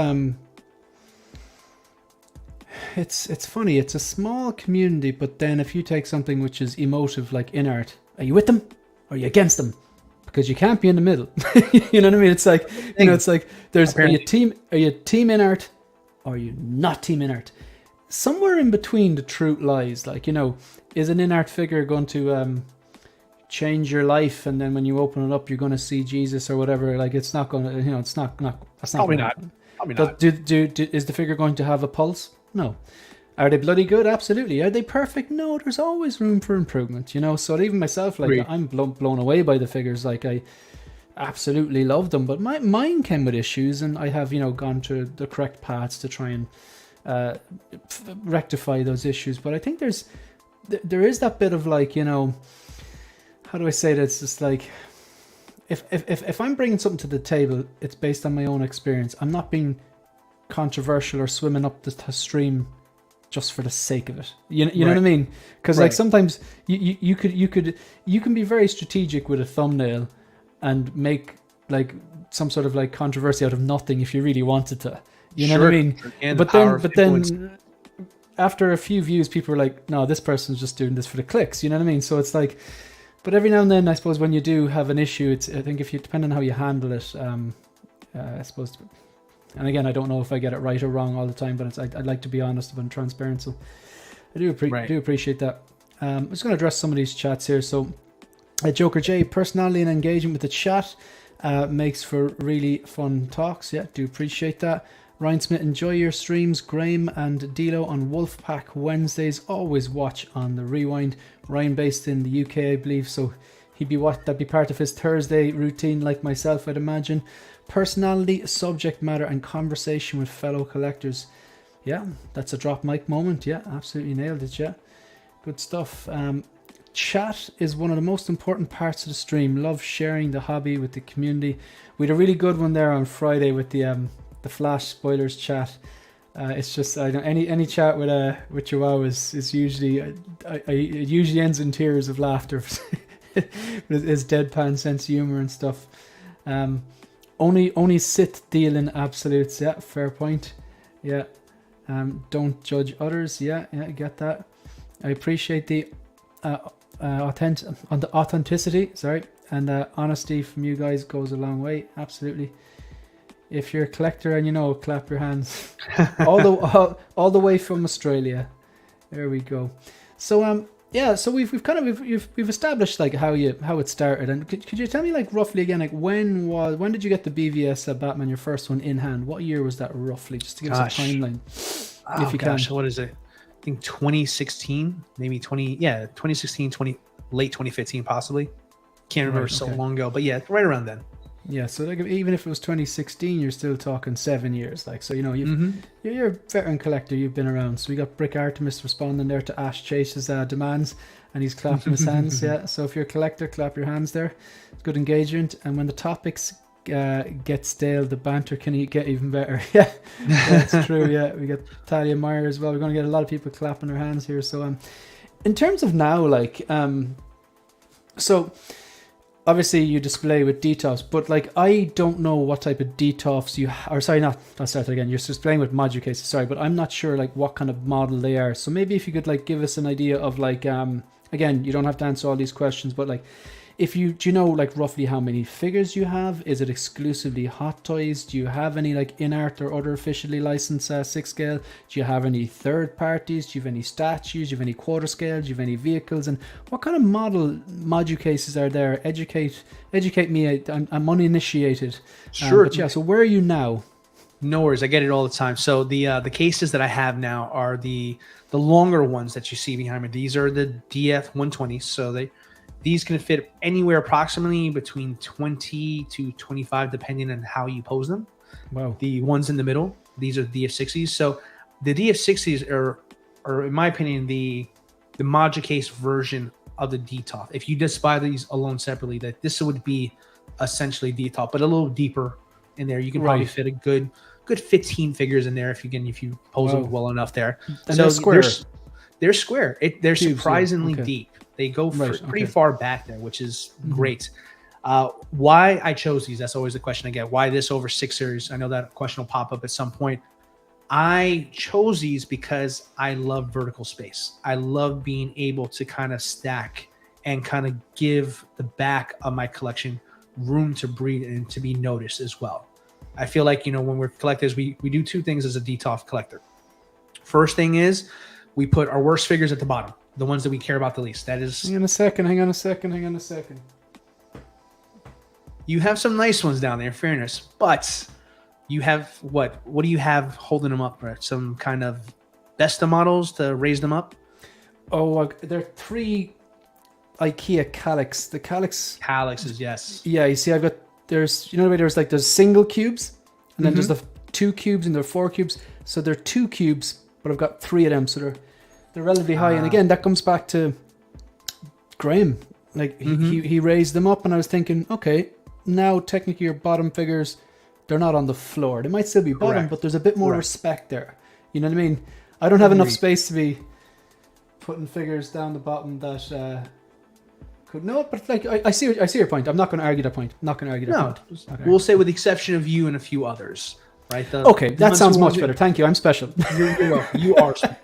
it's funny. It's a small community, but then if you take something which is emotive, like InArt, are you with them or are you against them? Because you can't be in the middle. You know what I mean? It's like, you know, it's like there's are you team InArt or are you not team InArt? Somewhere in between the truth lies. Like, you know, is an InArt figure going to change your life, and then when you open it up you're going to see Jesus or whatever? Like, it's not going to, you know, it's not that's not probably not. Probably not. Is the figure going to have a pulse? No. Are they bloody good? Absolutely. Are they perfect? No, there's always room for improvement, you know. So even myself, like, I'm blown away by the figures. Like, I absolutely love them, but mine came with issues, and I have, you know, gone to the correct paths to try and rectify those issues. But I think there is that bit of, like, you know, how do I say that? It's just like, if I'm bringing something to the table, it's based on my own experience. I'm not being controversial or swimming up the stream just for the sake of it. You know what I mean? Because like sometimes you can be very strategic with a thumbnail and make like some sort of like controversy out of nothing if you really wanted to. You know what I mean? But then after a few views, people are like, no, this person's just doing this for the clicks. You know what I mean? So it's like, but every now and then, I suppose, when you do have an issue, I think if you, depending on how you handle it, I suppose. And again, I don't know if I get it right or wrong all the time, but I'd like to be honest and transparent. So I do appreciate that. I'm just going to address some of these chats here. So Joker J, personality and engagement with the chat makes for really fun talks. Yeah, do appreciate that. Ryan Smith, enjoy your streams. Graham and DLO on Wolfpack Wednesdays. Always watch on the Rewind. Ryan based in the UK, I believe. So that'd be part of his Thursday routine, like myself, I'd imagine. Personality, subject matter, and conversation with fellow collectors. Yeah, that's a drop mic moment. Yeah, absolutely nailed it. Yeah, good stuff. Chat is one of the most important parts of the stream. Love sharing the hobby with the community. We had a really good one there on Friday with the Flash spoilers chat. It's just, I don't, any chat with Joao is usually it usually ends in tears of laughter. His deadpan sense of humor and stuff. Only Sith deal in absolutes. Yeah, fair point. Yeah. Don't judge others. Yeah, get that. I appreciate the authenticity. Sorry, and honesty from you guys goes a long way. Absolutely. If you're a collector and you know, clap your hands. all the way from Australia. There we go. So yeah, so we've established like how it started, and could you tell me like roughly again, like when did you get the BVS Batman, your first one in hand? What year was that roughly, just to give us a timeline? If you can. What is it? think 2016, maybe 2016, late 2015, possibly. Can't remember, so long ago, but yeah, right around then. Yeah, so like even if it was 2016, you're still talking 7 years. Like, so you know, you're a veteran collector. You've been around. So we got Brick Artemis responding there to Ash Chase's demands, and he's clapping his hands. Yeah. So if you're a collector, clap your hands there. It's good engagement. And when the topics get stale, the banter can get even better. Yeah, that's true. Yeah, we got Talia Meyer as well. We're going to get a lot of people clapping their hands here. So in terms of now, like so. Obviously, you display with DTOFs, but like I don't know what type of DTOFs you or sorry, not I'll start it again. You're displaying with module cases, sorry, but I'm not sure like what kind of model they are. So maybe if you could like give us an idea of like again, you don't have to answer all these questions, but like do you know like roughly how many figures you have? Is it exclusively Hot Toys? Do you have any like InArt or other officially licensed 6 scale? Do you have any third parties? Do you have any statues? Do you have any quarter scale? Do you have any vehicles? And what kind of module cases are there? Educate me. I'm uninitiated. Sure. But yeah, so where are you now? No worries, I get it all the time. So the cases that I have now are the longer ones that you see behind me. These are the DF 120s. So these can fit anywhere approximately between 20 to 25, depending on how you pose them. Wow. The ones in the middle, these are DF60s. So the DF60s are in my opinion, the module case version of the DTOF. If you just buy these alone separately, that this would be essentially DTOF, but a little deeper in there. You can probably fit a good 15 figures in there if you pose them well enough there. And so they're square. They're square. They're Cubes, surprisingly deep. They go pretty far back there, which is great. Why I chose these, that's always the question I get. Why this over 6 series? I know that question will pop up at some point. I chose these because I love vertical space. I love being able to kind of stack and kind of give the back of my collection room to breathe and to be noticed as well. I feel like, when we're collectors, we do 2 things as a DTOF collector. First thing is we put our worst figures at the bottom. The ones that we care about the least. That is. Hang on a second. You have some nice ones down there, in fairness, but you have what? What do you have holding them up? Right? Some kind of Besta models to raise them up? Oh, there are 3 IKEA Calyx. The Calyxes, yes. Yeah, you see, there's there's single cubes, and then there's the 2 cubes, and there are 4 cubes. So there are 2 cubes, but I've got 3 of them, so they're relatively high. And again, that comes back to Graham. Like he raised them up, and I was thinking, okay, now technically your bottom figures, they're not on the floor. They might still be bottom, but there's a bit more respect there. You know what I mean? I don't have enough space to be putting figures down the bottom that could but like I see your point. I'm not going to argue that point. We'll say with the exception of you and a few others. Right. That sounds much better. Thank you. I'm special. You are special.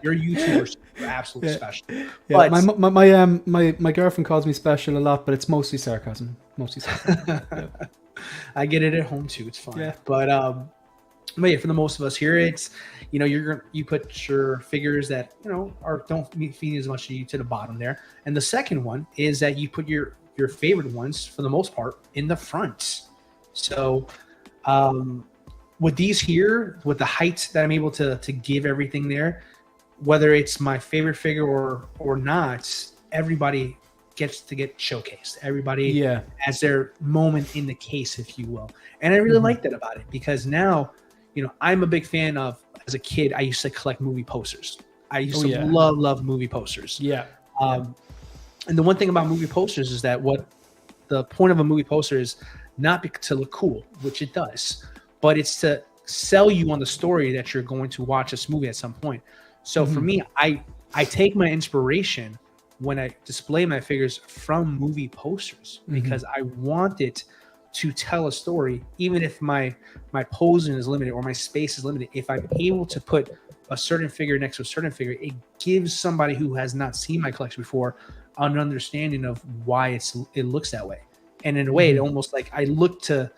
You're YouTubers. You're absolutely special. Yeah, but my girlfriend calls me special a lot, but it's mostly sarcasm. Yeah. I get it at home too. It's fine. Yeah. But yeah, for the most of us here, it's you put your figures that don't feed as much to the bottom there, and the second one is that you put your favorite ones for the most part in the front. So. With these here, with the height that I'm able to give everything there, whether it's my favorite figure or not, everybody gets to get showcased. Everybody has their moment in the case, if you will. And I really like that about it because now, I'm a big fan of, as a kid, I used to collect movie posters. I used to love movie posters. Yeah. And the one thing about movie posters is that what the point of a movie poster is not to look cool, which it does, but it's to sell you on the story that you're going to watch this movie at some point. So for me, I take my inspiration when I display my figures from movie posters because I want it to tell a story, even if my posing is limited or my space is limited. If I'm able to put a certain figure next to a certain figure, it gives somebody who has not seen my collection before an understanding of why it looks that way. And in a way, it almost like I look to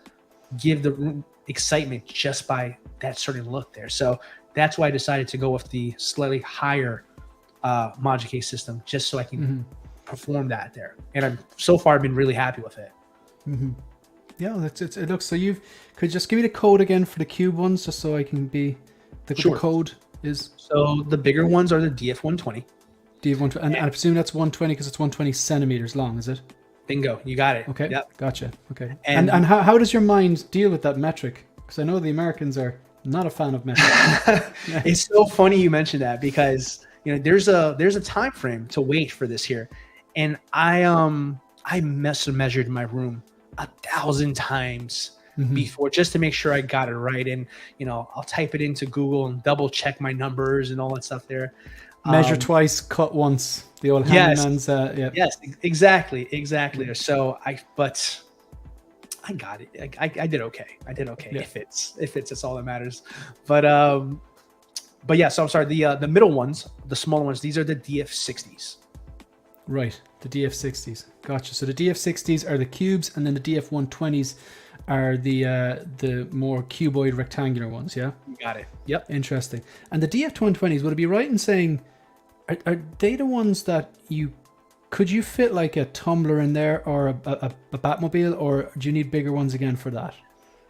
give the room excitement just by that certain look there. So that's why I decided to go with the slightly higher module case system, just so I can perform that there. And I've been really happy with it. Yeah, it looks so. Could just give me the code again for the cube ones, just so I can be the code. is? So the bigger ones are the DF120. DF120, and I presume that's 120 because it's 120 centimeters long, is it? Bingo, you got it. Okay, yep. Gotcha. Okay, And how does your mind deal with that metric? Because I know the Americans are not a fan of metric. It's so funny you mentioned that, because there's a time frame to wait for this here, and I measured my room 1,000 times before, just to make sure I got it right. And I'll type it into Google and double check my numbers and all that stuff there. Measure twice, cut once. The old handyman's. Yeah. Yes, exactly. So I got it. I did okay. Yeah. If it's that's all that matters. But yeah. So I'm sorry. The middle ones, the smaller ones, these are the DF60s. Right, the DF60s. Gotcha. So the DF60s are the cubes, and then the DF120s are the more cuboid rectangular ones. Yeah. You got it. Yep. Interesting. And the DF120s, would it be right in saying, are they the ones that could you fit like a tumbler in there, or a Batmobile, or do you need bigger ones again for that?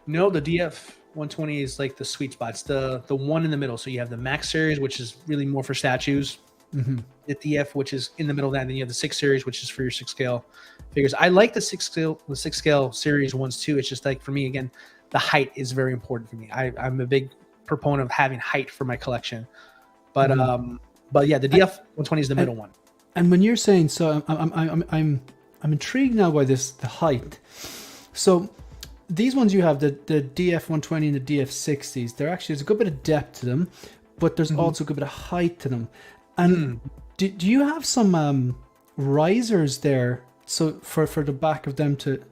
No, the DF120 is like the sweet spot. It's the one in the middle. So you have the Max series, which is really more for statues. The DF, which is in the middle of that, and then you have the 6 series, which is for your 6 scale figures. I like the 6 scale series ones too. It's just like, for me, again, the height is very important for me. I'm a big proponent of having height for my collection. But yeah, the DF120 is the middle one. And when you're saying, so I'm intrigued now by the height. So these ones you have, the DF120 and the DF60s, there's a good bit of depth to them, but there's also a good bit of height to them. And do you have some risers there, so for the back of them to,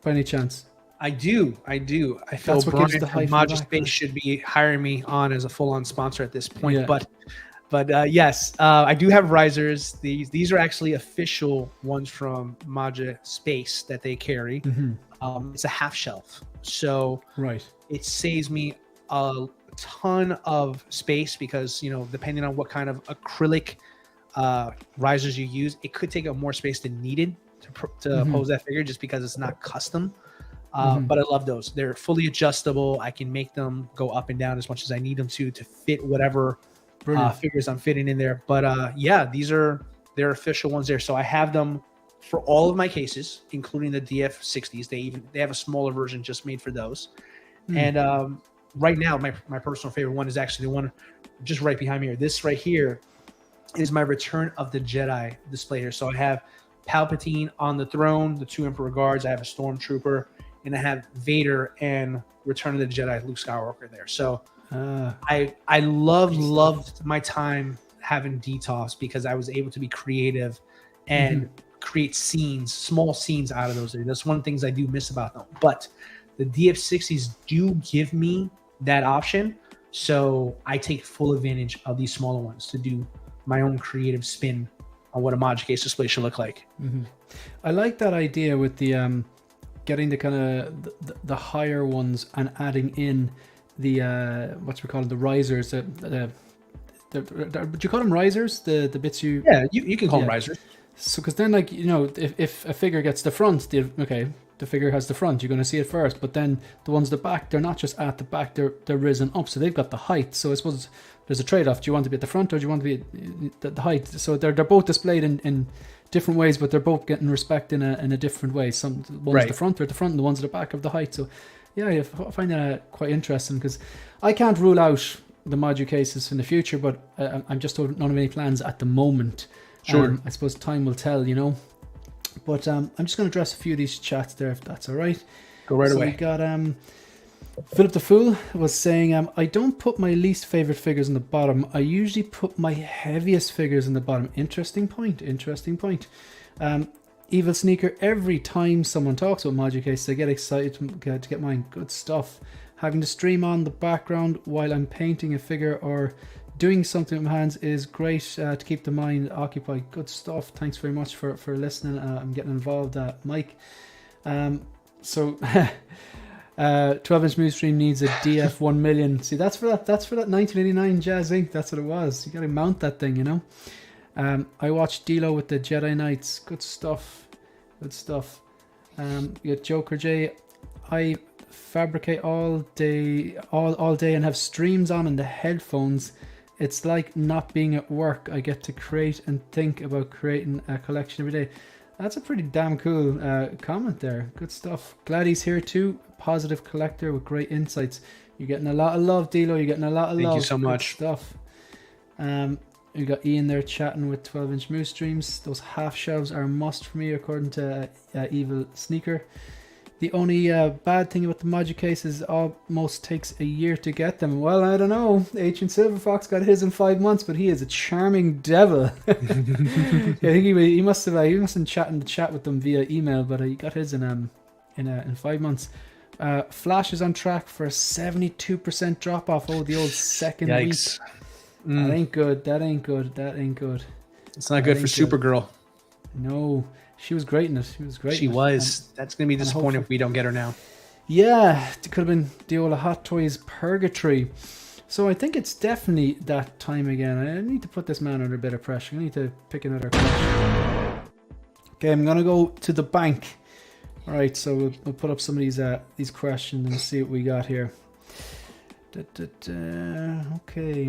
by any chance? I do. I feel Brian from Module Space should be hiring me on as a full-on sponsor at this point. Yeah. But yes, I do have risers. These are actually official ones from Module Space that they carry. It's a half shelf, so it saves me a ton of space, because depending on what kind of acrylic risers you use, it could take up more space than needed to pose that figure, just because it's not custom. But I love those. They're fully adjustable. I can make them go up and down as much as I need them to fit whatever figures I'm fitting in there. But yeah, they're official ones there. So I have them for all of my cases, including the DF60s. They have a smaller version just made for those. And right now, my personal favorite one is actually the one just right behind me here. This right here is my Return of the Jedi display here. So I have Palpatine on the throne, the 2 Emperor guards. I have a Stormtrooper, and I have Vader and Return of the Jedi Luke Skywalker there. So I loved my time having DTOS, because I was able to be creative and create small scenes out of those. That's one of the things I do miss about them. But the DF60s do give me that option, so I take full advantage of these smaller ones to do my own creative spin on what a Module case display should look like. I like that idea with the getting the kind of the higher ones and adding in the the risers. Would you call them risers? The bits you you can call them risers. So because then, like, if a figure gets the front, the figure has the front, you're going to see it first. But then the ones at the back, they're not just at the back, they're risen up, so they've got the height. So I suppose there's a trade-off. Do you want to be at the front, or do you want to be at the height? So they're both displayed in different ways, but they're both getting respect in a different way. Some ones at the front are at the front, and the ones at the back of the height. So yeah, I find that quite interesting, because I can't rule out the Module cases in the future, but I'm just don't have any plans at the moment. Sure. I suppose time will tell, But I'm just going to address a few of these chats there, if that's all right. Go right away. We got Philip the Fool was saying, I don't put my least favorite figures in the bottom. I usually put my heaviest figures in the bottom. Interesting point. Evil Sneaker, every time someone talks about Module cases, I get excited to get mine. Good stuff. Having the stream on the background while I'm painting a figure or doing something with my hands is great to keep the mind occupied. Good stuff. Thanks very much for listening. I'm getting involved, Mike. So 12-inch Move Stream needs a DF 1 million. See, that's for that 1989 Jazz Inc. That's what it was. You got to mount that thing, I watched DLO with the Jedi Knights. Good stuff. You got Joker J. I fabricate all day and have streams on in the headphones It's like not being at work. I get to create and think about creating a collection every day. That's a pretty damn cool comment there. Good stuff. Glad he's here too. Positive collector with great insights. You're getting a lot of love, DLO. You're getting a lot of love. Thank you so much. Stuff. We got Ian there chatting with 12-inch moose streams. Those half shelves are a must for me, according to Evil Sneaker. The only bad thing about the module case is almost takes a year to get them. Well, I don't know. Ancient Silver Fox got his in 5 months, but he is a charming devil. I think he must have been chatting the chat with them via email, but he got his in 5 months. Flash is on track for a 72% drop off. Oh, the old second Yikes. week. That ain't good. That ain't good. That ain't good. It's not good for Supergirl. No, she was great in it. She was great. She was. That's going to be disappointing if we don't get her now. Yeah, it could have been the old Hot Toys purgatory. So I think it's definitely that time again. I need to put this man under a bit of pressure. I need to pick another question. Okay, I'm going to go to the bank. All right, so we'll put up some of these questions and see what we got here. Okay.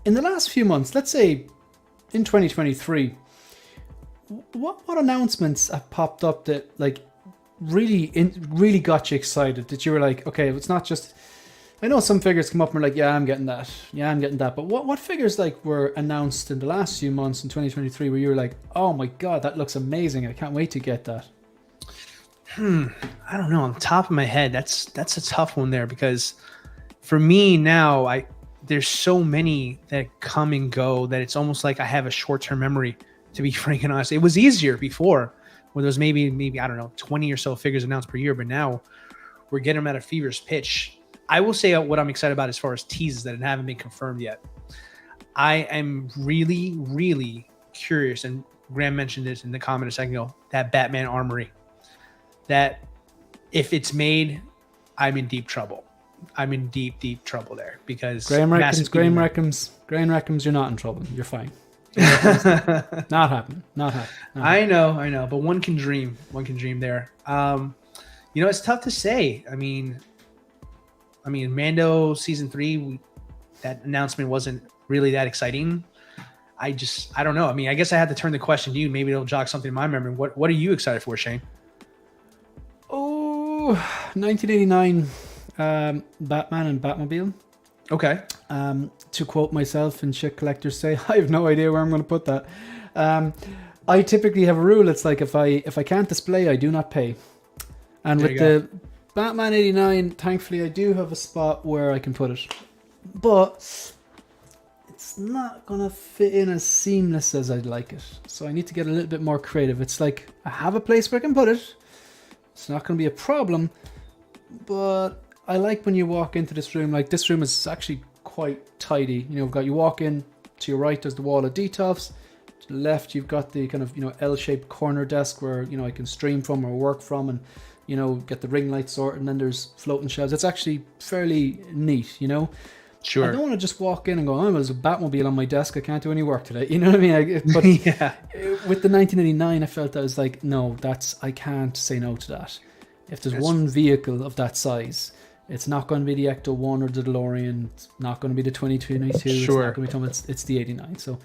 In the last few months, let's say in 2023, what announcements have popped up that like really got you excited? That you were like, okay, it's not just. I know some figures come up and are like, yeah, I'm getting that. Yeah, I'm getting that. But what figures like were announced in the last few months in 2023 where you were like, oh my god, that looks amazing. I can't wait to get that. I don't know. On the top of my head, that's a tough one there, because for me now, there's so many that come and go that it's almost like I have a short-term memory, to be frank and honest. It was easier before, where there was maybe I don't know, 20 or so figures announced per year, but now we're getting them at a feverish pitch. I will say what I'm excited about as far as teases that haven't been confirmed yet. I am really, really curious, and Graham mentioned this in the comment a second ago, that Batman Armory. That if it's made, I'm in deep trouble. I'm in deep trouble there, because Graham reckons you're not in trouble. You're fine. Not happening. I know, but one can dream there. It's tough to say. I mean, Mando season 3, that announcement wasn't really that exciting. I don't know. I mean, I guess I have to turn the question to you. Maybe it'll jog something in my memory. What are you excited for, Shane? Oh, 1989 Batman and Batmobile. Okay. To quote myself and shit collectors say, I have no idea where I'm going to put that. I typically have a rule. It's like if I can't display, I do not pay. And with the Batman 89, thankfully I do have a spot where I can put it. But it's not going to fit in as seamless as I'd like it. So I need to get a little bit more creative. It's like I have a place where I can put it. It's not going to be a problem, but I like when you walk into this room. Like, this room is actually quite tidy. You walk in, to your right there's the wall of detofs. To the left you've got the kind of L-shaped corner desk where I can stream from or work from, and get the ring light sorted, and then there's floating shelves. It's actually fairly neat. Sure. I don't want to just walk in and go, oh, there's a Batmobile on my desk, I can't do any work today. You know what I mean? But yeah. With the 1989, I felt I was like, no, I can't say no to that. If there's one vehicle of that size, it's not going to be the Ecto 1 or the DeLorean. It's not going to be the 2022. Sure. It's not going to be it's the 89. So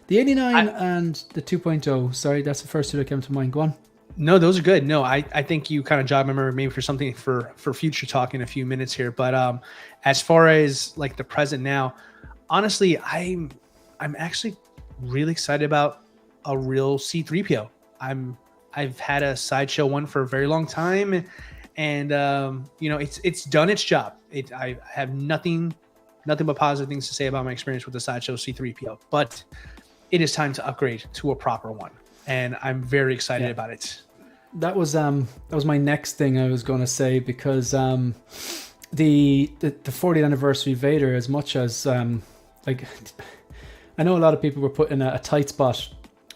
the 89 and the 2.0. Sorry, that's the first two that came to mind. Go on. No, those are good. No, I think you kind of jogged my memory maybe for something for future talk in a few minutes here. But as far as like the present now, honestly, I'm actually really excited about a real C-3PO. I've had a Sideshow one for a very long time, and it's done its job. I have nothing but positive things to say about my experience with the Sideshow C-3PO. But it is time to upgrade to a proper one, and I'm very excited about it. That was my next thing I was going to say, because the 40th anniversary Vader, as much as I know a lot of people were put in a tight spot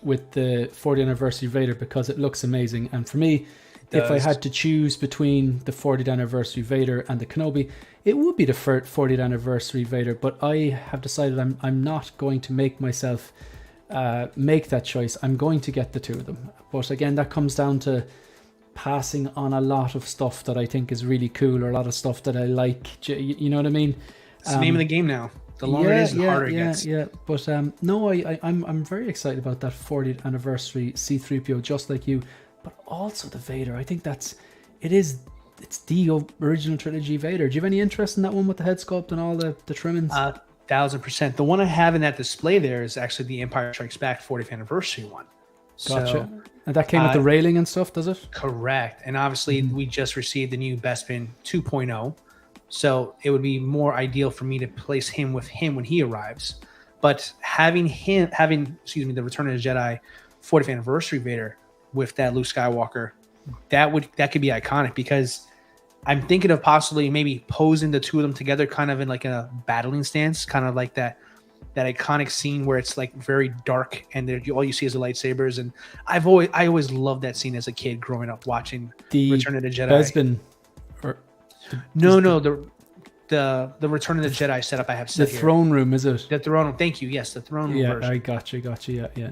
with the 40th anniversary Vader because it looks amazing, and for me, if I had to choose between the 40th anniversary Vader and the Kenobi, it would be the 40th anniversary Vader. But I have decided I'm not going to make myself make that choice. I'm going to get the two of them. But again, that comes down to passing on a lot of stuff that I think is really cool, or a lot of stuff that I like. You know what I mean? It's the name of the game now. The longer it is, the harder it gets. Yeah. But no, I'm very excited about that 40th anniversary C-3PO, just like you. But also the Vader. I think it's the original trilogy Vader. Do you have any interest in that one with the head sculpt and all the trimmings? 1000%. The one I have in that display there is actually the Empire Strikes Back 40th anniversary one. Gotcha. So, and that came with the railing and stuff, does it? Correct. And obviously we just received the new Bespin 2.0. So it would be more ideal for me to place him with him when he arrives. But having the Return of the Jedi 40th anniversary Vader with that Luke Skywalker, that could be iconic, because I'm thinking of possibly maybe posing the two of them together kind of in like a battling stance, kind of like that iconic scene where it's like very dark and all you see is the lightsabers. And I always loved that scene as a kid growing up watching the Return of the Jedi. The Return of the Jedi setup I have set here. The throne room, is it? The throne room. Thank you. Yes, the throne room version. I gotcha. Yeah.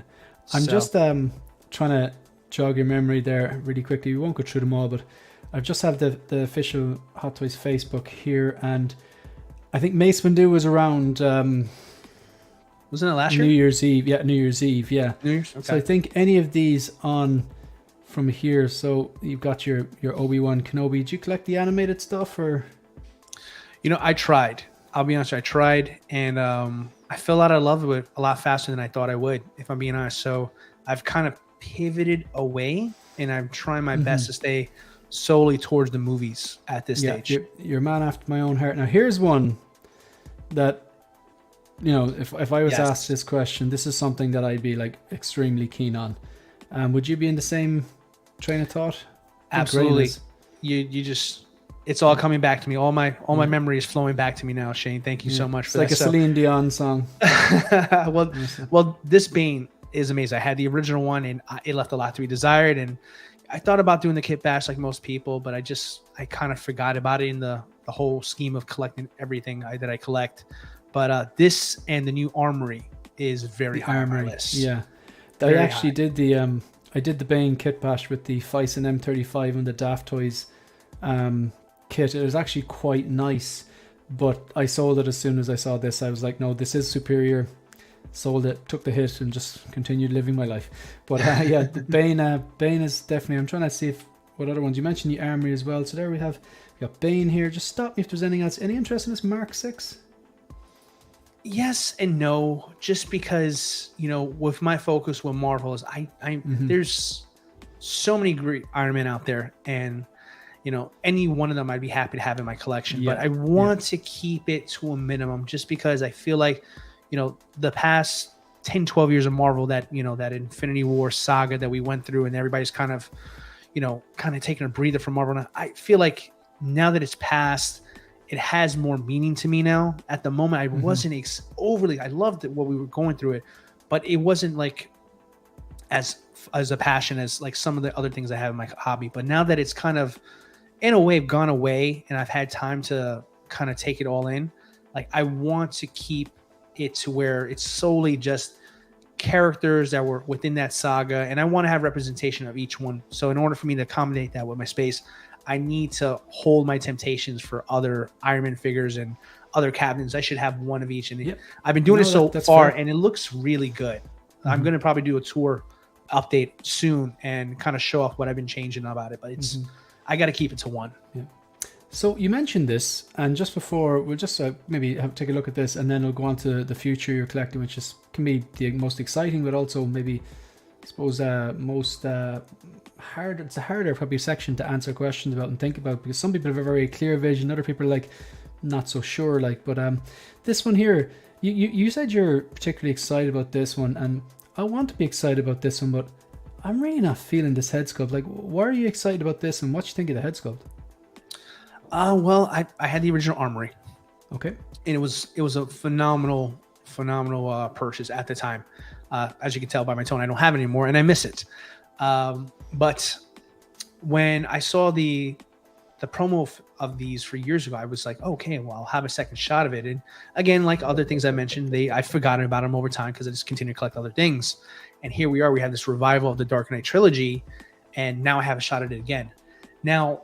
I'm just trying to jog your memory there really quickly. We won't go through them all, but I just have the official Hot Toys Facebook here, and I think Mace Windu was around. Wasn't it last year? New Year's Eve. Yeah, New Year's Eve. Yeah. New Year's. Okay. So I think any of these on from here. So you've got your Obi-Wan Kenobi. Did you collect the animated stuff, or? I tried. I'll be honest. I tried, and I fell out of love with it a lot faster than I thought I would, if I'm being honest. So I've kind of pivoted away, and I'm trying my best to stay solely towards the movies at this stage. You're a man after my own heart. Now here's one that, if I was asked this question, this is something that I'd be like extremely keen on. Would you be in the same train of thought? Absolutely. You just, it's all coming back to me. All my memory is flowing back to me now, Shane. Thank you so much for that. It's like a Celine Dion song. well, this Bane is amazing. I had the original one, and it left a lot to be desired. And I thought about doing the kit bash like most people, but I kind of forgot about it in the whole scheme of collecting everything that I collect. But this and the new armory is very high on my list. Yeah, I actually did the Bane kit bash with the Fison M35 and the Daft Toys kit. It was actually quite nice, but I sold it as soon as I saw this. I was like, no, this is superior. Sold it, took the hit, and just continued living my life. But the Bane is definitely. I'm trying to see what other ones you mentioned. The armory as well. So there we got Bane here. Just stop me if there's anything else. Any interest in this Mark 6? Yes and no, just because with my focus with Marvel is there's so many great Iron Man out there, and any one of them I'd be happy to have in my collection. But I want to keep it to a minimum, just because I feel like the past 10-12 years of Marvel, that that Infinity War saga that we went through, and everybody's kind of taking a breather from Marvel. And I feel like now that it's past, it has more meaning to me now. At the moment, I wasn't overly. I loved what we were going through it, but it wasn't like as a passion as like some of the other things I have in my hobby. But now that it's kind of in a way gone away, and I've had time to kind of take it all in, like I want to keep it to where it's solely just characters that were within that saga, and I want to have representation of each one. So in order for me to accommodate that with my space, I need to hold my temptations for other Iron Man figures and other captains. I should have one of each, and I've been doing it so far, and it looks really good. I'm going to probably do a tour update soon and kind of show off what I've been changing about it, but it's I got to keep it to one. So you mentioned this, and just before, we'll just maybe take a look at this, and then we'll go on to the future you're collecting, which can be the most exciting, but also maybe, I suppose, most hard. It's a harder probably section to answer questions about and think about, because some people have a very clear vision, other people are like not so sure. But this one here, you said you're particularly excited about this one, and I want to be excited about this one, but I'm really not feeling this head sculpt. Like, why are you excited about this, and what do you think of the head sculpt? Well, I had the original armory. Okay. And it was a phenomenal purchase at the time. As you can tell by my tone, I don't have it anymore, and I miss it. But when I saw the promo of these for years ago, I was like, okay, well, I'll have a second shot of it. And again, like other things I mentioned, I've forgotten about them over time because I just continue to collect other things. And here we are. We have this revival of the Dark Knight trilogy, and now I have a shot at it again. Now,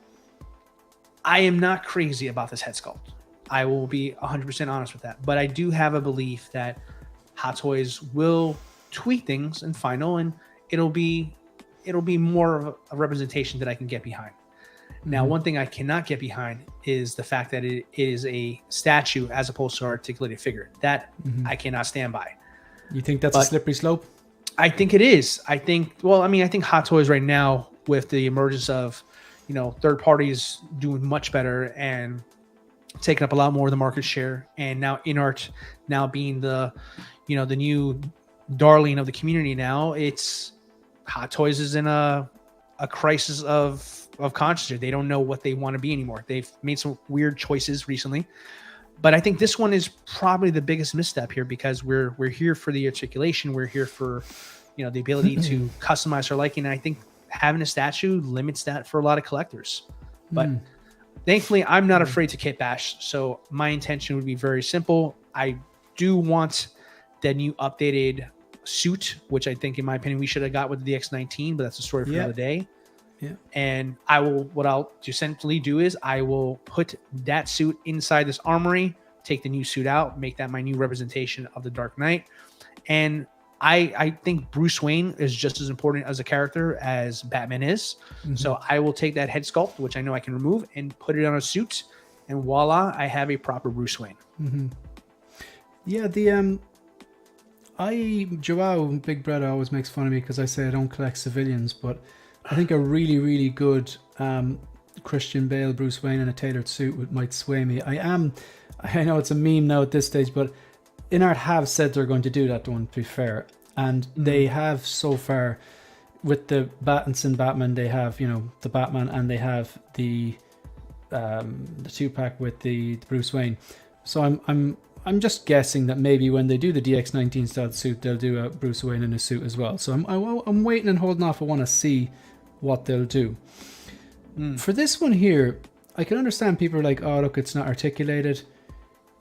I am not crazy about this head sculpt. I will be 100% honest with that. But I do have a belief that Hot Toys will tweak things in final, and it'll be more of a representation that I can get behind. Now, one thing I cannot get behind is the fact that it is a statue as opposed to an articulated figure. That I cannot stand by. You think that's a slippery slope? I think it is. I think Hot Toys right now, with the emergence of, third parties doing much better and taking up a lot more of the market share, and now InArt now being the new darling of the community. Now it's Hot Toys is in a crisis of consciousness. They don't know what they want to be anymore. They've made some weird choices recently, but I think this one is probably the biggest misstep here, because we're here for the articulation. We're here for, the ability to customize our liking. And I think having a statue limits that for a lot of collectors. But thankfully, I'm not afraid to kit bash. So my intention would be very simple. I do want the new updated suit, which I think, in my opinion, we should have got with the DX19, but that's a story for another day. Yeah. And what I'll just simply do is I will put that suit inside this armory, take the new suit out, make that my new representation of the Dark Knight. And I think Bruce Wayne is just as important as a character as Batman is. So I will take that head sculpt, which I know I can remove, and put it on a suit, and voila, I have a proper Bruce Wayne. Yeah, Joao, Big Brother, always makes fun of me because I say I don't collect civilians, but I think a really, really good Christian Bale Bruce Wayne in a tailored suit might sway me. I know it's a meme now at this stage, but InArt have said they're going to do that one, to be fair. And they have so far with the Pattinson Batman. They have, the Batman, and they have the 2-pack with the Bruce Wayne. So I'm just guessing that maybe when they do the DX19 style suit, they'll do a Bruce Wayne in a suit as well. So I'm waiting and holding off. I want to see what they'll do. For this one here, I can understand people are like, oh, look, it's not articulated.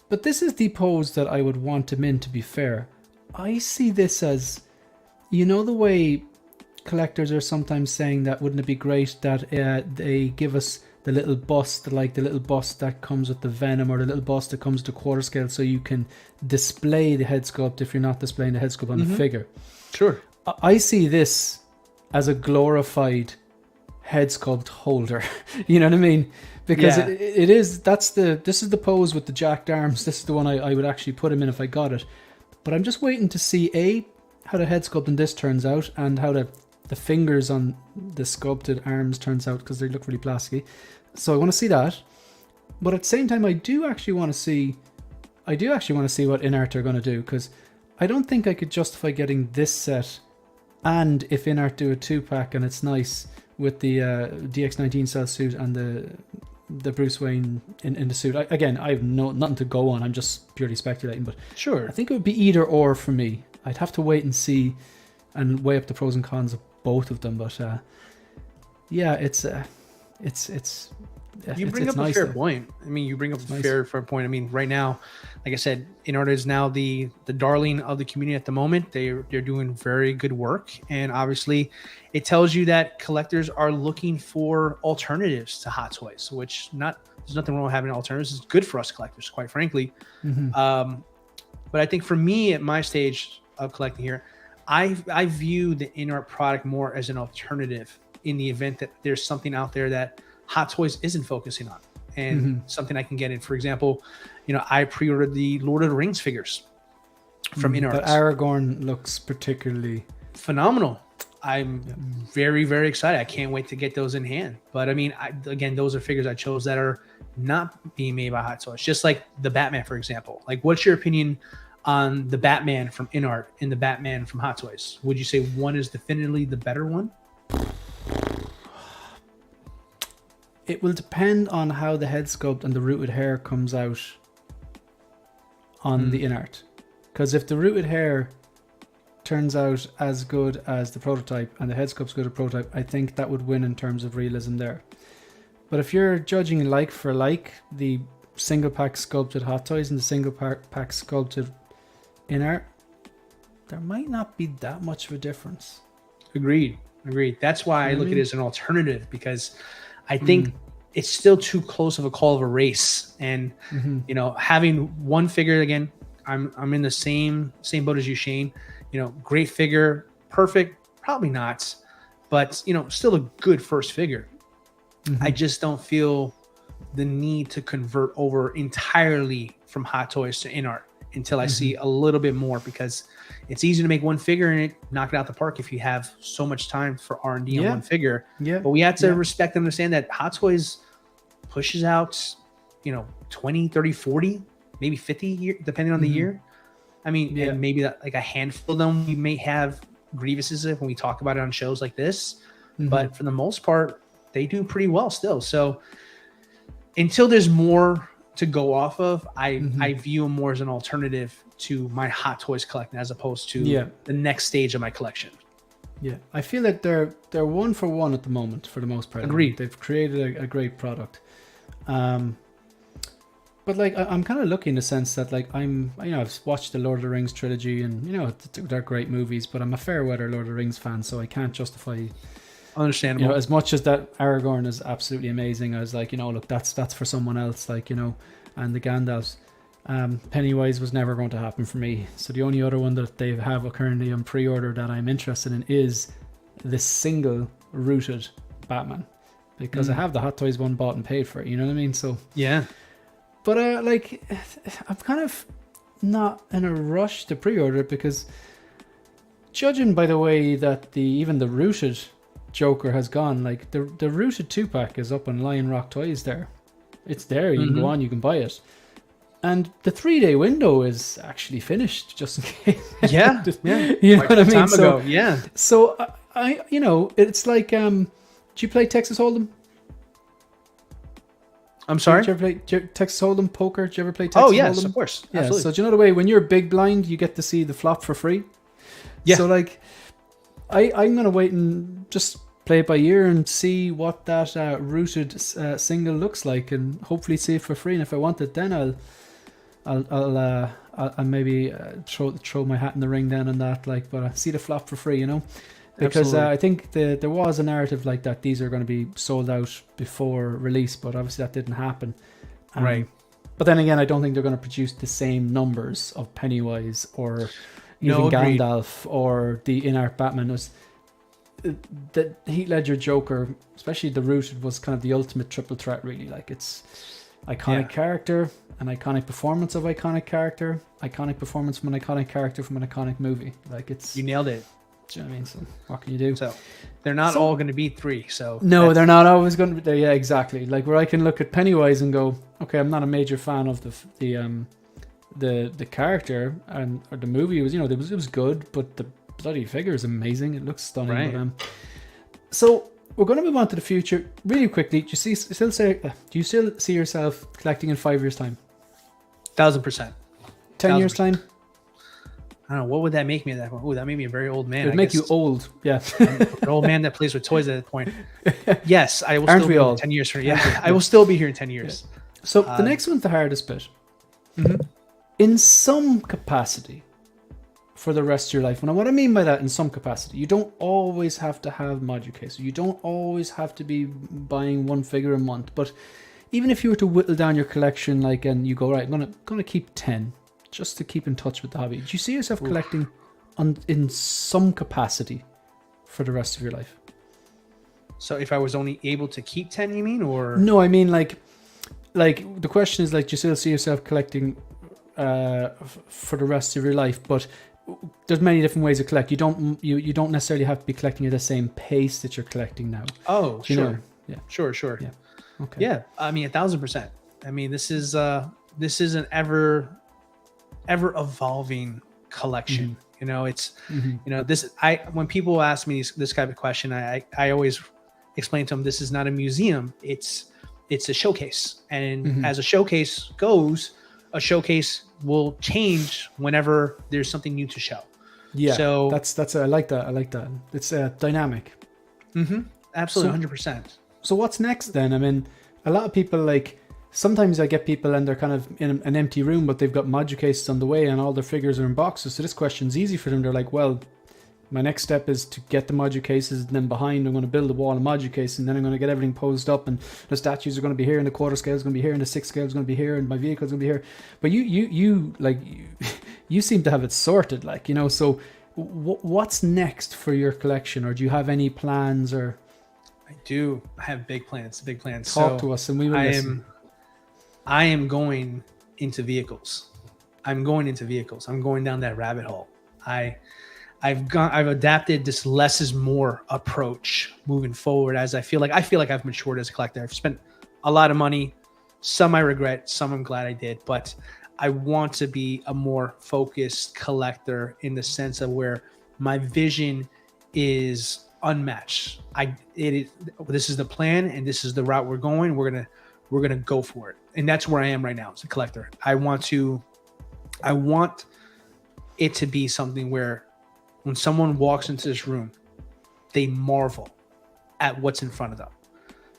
But this is the pose that I would want him in, to be fair. I see this as, the way collectors are sometimes saying that wouldn't it be great that they give us the little bust, like the little bust that comes with the Venom, or the little bust that comes to quarter scale, so you can display the head sculpt if you're not displaying the head sculpt on the figure. Sure. I see this as a glorified head sculpt holder. You know what I mean? Because this is the pose with the jacked arms. This is the one I would actually put him in if I got it. But I'm just waiting to see how the head sculpt in this turns out, and how the fingers on the sculpted arms turns out, because they look really plasticky. So I want to see that. But at the same time, I do actually want to see what InArt are going to do, because I don't think I could justify getting this set, and if InArt do a 2-pack and it's nice with the DX19 style suit and the Bruce Wayne in the suit. I have nothing to go on. I'm just purely speculating, but sure, I think it would be either or for me. I'd have to wait and see and weigh up the pros and cons of both of them. But you bring up a fair point. I mean, you bring up a fair point. I mean, right now, like I said, InArt is now the darling of the community at the moment. They're doing very good work, and obviously, it tells you that collectors are looking for alternatives to Hot Toys. Which there's nothing wrong with having alternatives. It's good for us collectors, quite frankly. But I think for me, at my stage of collecting here, I view the InArt product more as an alternative in the event that there's something out there that Hot Toys isn't focusing on, and something I can get in. For example, I pre-ordered the Lord of the Rings figures from InArt. But Aragorn looks particularly phenomenal. I'm very, very excited. I can't wait to get those in hand. But I mean, again, those are figures I chose that are not being made by Hot Toys. Just like the Batman, for example. Like, what's your opinion on the Batman from InArt and the Batman from Hot Toys? Would you say one is definitively the better one? It will depend on how the head sculpt and the rooted hair comes out on the InArt. Because if the rooted hair turns out as good as the prototype and the head sculpt's good as prototype, I think that would win in terms of realism there. But if you're judging like for like, the single pack sculpted Hot Toys and the single pack sculpted InArt, there might not be that much of a difference. Agreed. Agreed. That's why I look at it as an alternative, because I think it's still too close of a call of a race. And you know, having one figure, again, I'm in the same boat as you, Shane. You know, great figure, perfect, probably not, but you know, still a good first figure. I just don't feel the need to convert over entirely from Hot Toys to InArt until I see a little bit more, because it's easy to make one figure and knock it out the park if you have so much time for R&D on one figure. But we have to respect and understand that Hot Toys pushes out, you know, 20, 30, 40, maybe 50 depending on the year. I mean, and maybe like a handful of them we may have grievances when we talk about it on shows like this, but for the most part, they do pretty well still. So until there's more to go off of, I view them more as an alternative to my Hot Toys collecting, as opposed to the next stage of my collection. Yeah, I feel that they're 1 for 1 at the moment for the most part. Agreed. They've created a great product. But like I'm kind of lucky in the sense that like I've watched the Lord of the Rings trilogy, and you know they're great movies, but I'm a fair weather Lord of the Rings fan, so I can't justify. Understandable. You know, as much as that Aragorn is absolutely amazing, I was like, you know, look, that's for someone else, like, you know, and the Gandalfs. Pennywise was never going to happen for me. So the only other one that they have currently on pre-order that I'm interested in is the single rooted Batman, because I have the Hot Toys one bought and paid for it. You know what I mean? So yeah. But like, I'm kind of not in a rush to pre-order it, because judging by the way that even the rooted Joker has gone, like the rooted 2-pack is up on Lion Rock Toys there. It's there, you can go on, you can buy it. And the 3-day window is actually finished, just in case. Yeah. You know what I mean? So I you know, it's like, do you play Texas Hold'em? I'm sorry? Did you ever play Texas Hold'em poker? Did you ever play Texas Hold'em? Oh, yes, of course. Yeah, absolutely. so do you know the way when you're big blind, you get to see the flop for free? Yeah. So like, I'm going to wait and just play it by ear and see what that rooted single looks like, and hopefully see it for free. And if I want it, then I'll maybe throw my hat in the ring then on that. Like, but see the flop for free, you know, because I think there was a narrative like that. These are going to be sold out before release, but obviously that didn't happen. Right. But then again, I don't think they're going to produce the same numbers of Pennywise or even agreed. Gandalf or the InArt Batman. The Heath Ledger Joker, especially the rooted, was kind of the ultimate triple threat, really. Like, it's iconic character, an iconic performance of iconic character, iconic performance from an iconic character from an iconic movie. Like, it's... You nailed it. Do you know what I mean? So what can you do? So they're not all going to be 3. So no, they're not always going to be there. Yeah, exactly. Like, where I can look at Pennywise and go, okay, I'm not a major fan of the character, or the movie. It was, you know, it was good, but the bloody figure is amazing. It looks stunning. Right. But, so we're going to move on to the future really quickly. Do you still see yourself collecting in 5 years' time? 1,000%. 10 years' time? I don't know. What would that make me at that point? Ooh, that made me a very old man. It would make you old. Yeah. An old man that plays with toys at that point. Yes, I will Aren't still we be all? here 10 years from now. Yeah, I will still be here in 10 years. Yeah. So the next one's the hardest bit. In some capacity for the rest of your life. And what I mean by that, in some capacity, you don't always have to have module case. You don't always have to be buying one figure a month. But even if you were to whittle down your collection, like, and you go, right, I'm gonna keep 10 just to keep in touch with the hobby. Do you see yourself collecting in some capacity for the rest of your life? So if I was only able to keep 10, you mean? Or no, I mean like the question is, like, do you still see yourself collecting for the rest of your life? But there's many different ways to collect. You don't necessarily have to be collecting at the same pace that you're collecting now. Oh, sure. Know? Yeah. Sure. Yeah. Okay. Yeah. I mean, 1,000%. I mean, this is an ever evolving collection. You know, it's you know, when people ask me this type of question, I always explain to them, this is not a museum, it's a showcase. And as a showcase goes, a showcase will change whenever there's something new to show. Yeah. So that's I like that. It's dynamic. Absolutely. 100%. So what's next then? I mean, a lot of people, like, sometimes I get people and they're kind of in an empty room, but they've got module cases on the way and all their figures are in boxes. So this question's easy for them. They're like, well, my next step is to get the module cases, and then behind I'm going to build a wall of module cases, and then I'm going to get everything posed up, and the statues are going to be here, and the quarter scale is going to be here, and the 6 scale is going to be here, and my vehicle is going to be here. But you seem to have it sorted, like, you know. So what's next for your collection, or do you have any plans? Or I do. I have big plans. Talk to us, and we will listen. I am going into vehicles. I'm going down that rabbit hole. I've adapted this less is more approach moving forward, as I feel like I've matured as a collector. I've spent a lot of money. Some I regret, some I'm glad I did, but I want to be a more focused collector in the sense of where my vision is unmatched. This is the plan, and this is the route we're going. We're gonna go for it, and that's where I am right now as a collector. I want it to be something where when someone walks into this room, they marvel at what's in front of them.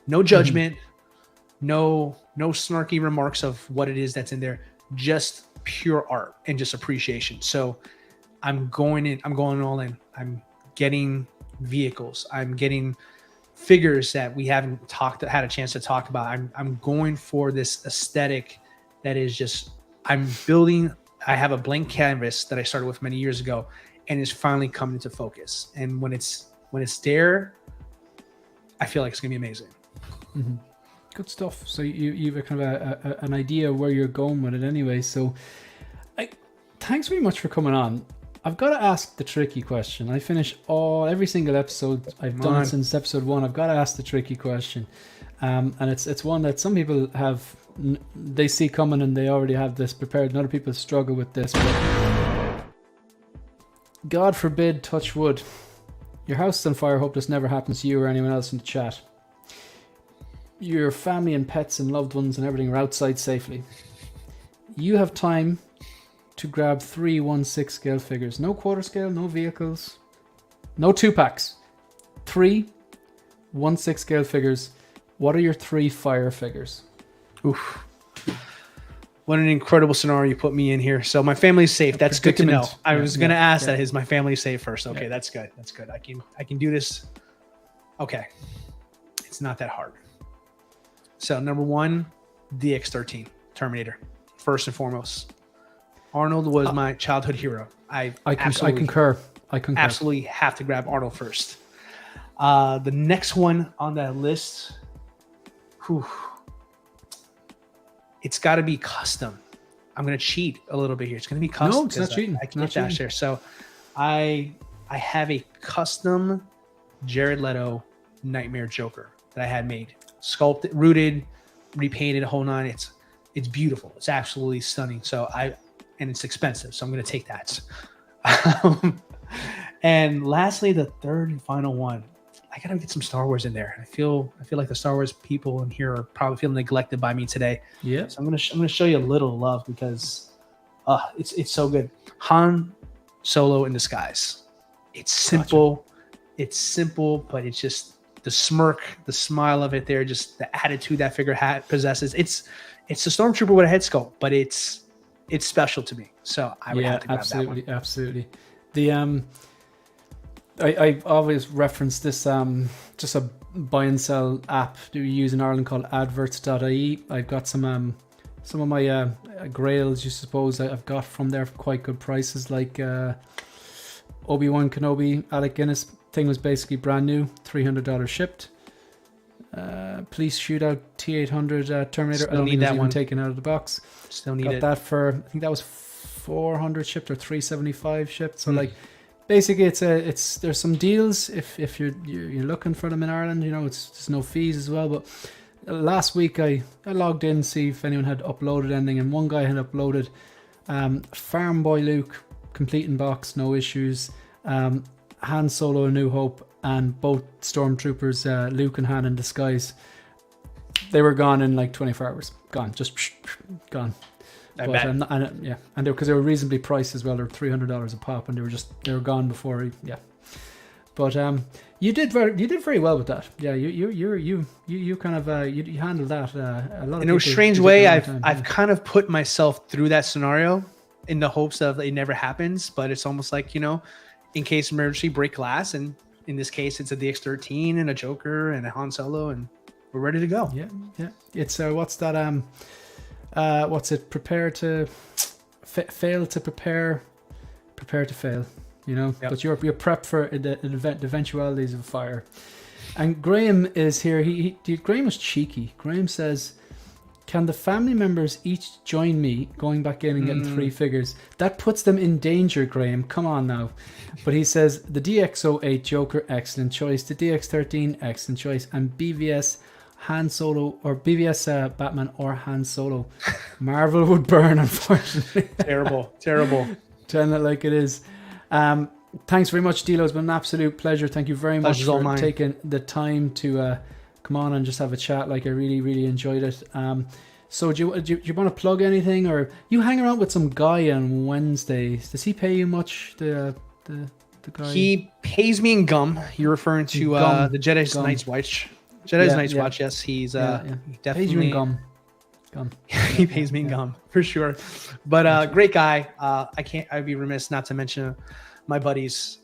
No judgment, no snarky remarks of what it is that's in there, just pure art and just appreciation. So I'm going all in. I'm getting vehicles. I'm getting figures that we haven't had a chance to talk about. I'm going for this aesthetic that is just, I'm building. I have a blank canvas that I started with many years ago, and it's finally coming into focus. And when it's there, I feel like it's gonna be amazing. Mm-hmm. Good stuff. So you've kind of an idea where you're going with it anyway. So thanks very much for coming on. I've got to ask the tricky question. I finish every single episode. I've done it since episode 1. I've got to ask the tricky question. And it's one that some people they see coming and they already have this prepared, and other people struggle with this. But God forbid, touch wood, your house is on fire. Hope this never happens to you or anyone else in the chat. Your family and pets and loved ones and everything are outside safely. You have time to grab 3 1/6 scale figures. No quarter scale, no vehicles, no 2-packs. 3 1/6 scale figures. What are your 3 fire figures? Oof. What an incredible scenario you put me in here. So my family's safe. That's good to know. I was going to ask that. Is my family safe first? Okay, that's good. That's good. I can do this. Okay. It's not that hard. So number 1, DX13, Terminator. First and foremost. Arnold was my childhood hero. I concur. Absolutely have to grab Arnold first. The next one on that list, it's got to be custom. I'm going to cheat a little bit here. It's going to be custom. No, it's not cheating. I can't dash there. So I have a custom Jared Leto Nightmare Joker that I had made. Sculpted, rooted, repainted, a whole 9. It's beautiful. It's absolutely stunning. And it's expensive, so I'm going to take that. And lastly, the third and final one, I got to get some Star Wars in there. I feel like the Star Wars people in here are probably feeling neglected by me today. Yeah. So I'm going to show you a little love because it's so good. Han Solo in disguise. It's simple. Gotcha. It's simple, but it's just the smirk, the smile of it there, just the attitude that figure possesses. It's a stormtrooper with a head sculpt, but it's special to me. So I would have to grab that one. Absolutely. The I always reference this just a buy and sell app that we use in Ireland called adverts.ie. I've got some of my grails, you suppose, I've got from there for quite good prices, like Obi-Wan Kenobi Alec Guinness thing was basically brand new, $300 shipped. Police Shootout T800 Terminator. Still need that one taken out of the box. Still need got it. That for, I think that was 400 shipped or 375 shipped. So like basically it's there's some deals if you're looking for them in Ireland, you know, there's no fees as well. But last week I logged in to see if anyone had uploaded anything, and one guy had uploaded Farm Boy Luke complete in box, no issues, Han Solo A New Hope, and both Stormtroopers, Luke and Han in disguise. They were gone in like 24 hours. Gone. Just gone. And because they were reasonably priced as well. They were $300 a pop, and they were gone before. But you did very well with that. Yeah, you kind of you handled that. A lot of in a strange way, I've kind of put myself through that scenario in the hopes of it never happens. But it's almost like, you know, in case of emergency, break glass. And in this case, it's a DX13 and a Joker and a Han Solo, and we're ready to go. Yeah. It's what's that? What's it? Prepare to fail to prepare to fail. You know, but you're prepped for the eventualities of fire. And Graham is here. Graham was cheeky. Graham says, "Can the family members each join me going back in and getting 3 figures? That puts them in danger, Graham. Come on now." But he says the DX08 Joker, excellent choice. The DX13, excellent choice. And BVS Han Solo or BVS Batman or Han Solo. Marvel would burn, unfortunately. Terrible. Telling it like it is. Thanks very much, DLO. It's been an absolute pleasure. Thank you very much for taking the time to come on and just have a chat. Like, I really, really enjoyed it. So do you want to plug anything, or you hang around with some guy on Wednesdays? Does he pay you much? The guy. He pays me in gum. You're referring to the Jedi's Night's Watch. Night's Watch. Yes, he's definitely pays you in gum. He pays me in gum for sure. But great guy. I'd be remiss not to mention my buddies,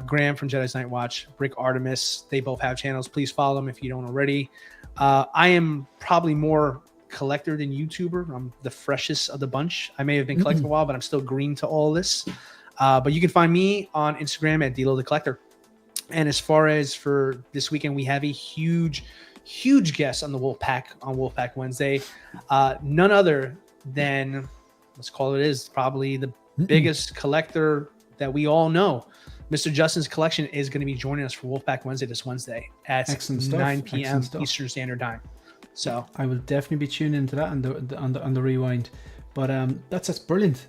Graham from Jedi's Night Watch, Brick Artemis. They both have channels. Please follow them if you don't already. I am probably more collector than YouTuber. I'm the freshest of the bunch. I may have been collecting a while, but I'm still green to all this. But you can find me on Instagram at DLO the Collector. And as far as for this weekend, we have a huge guest on the Wolfpack on Wolfpack Wednesday. None other than, let's call it is, probably the biggest collector that we all know. Mr. Justin's Collection is going to be joining us for Wolfpack Wednesday this Wednesday at 9 p.m. Eastern Standard Time. So I will definitely be tuning into that on the rewind. But that's brilliant.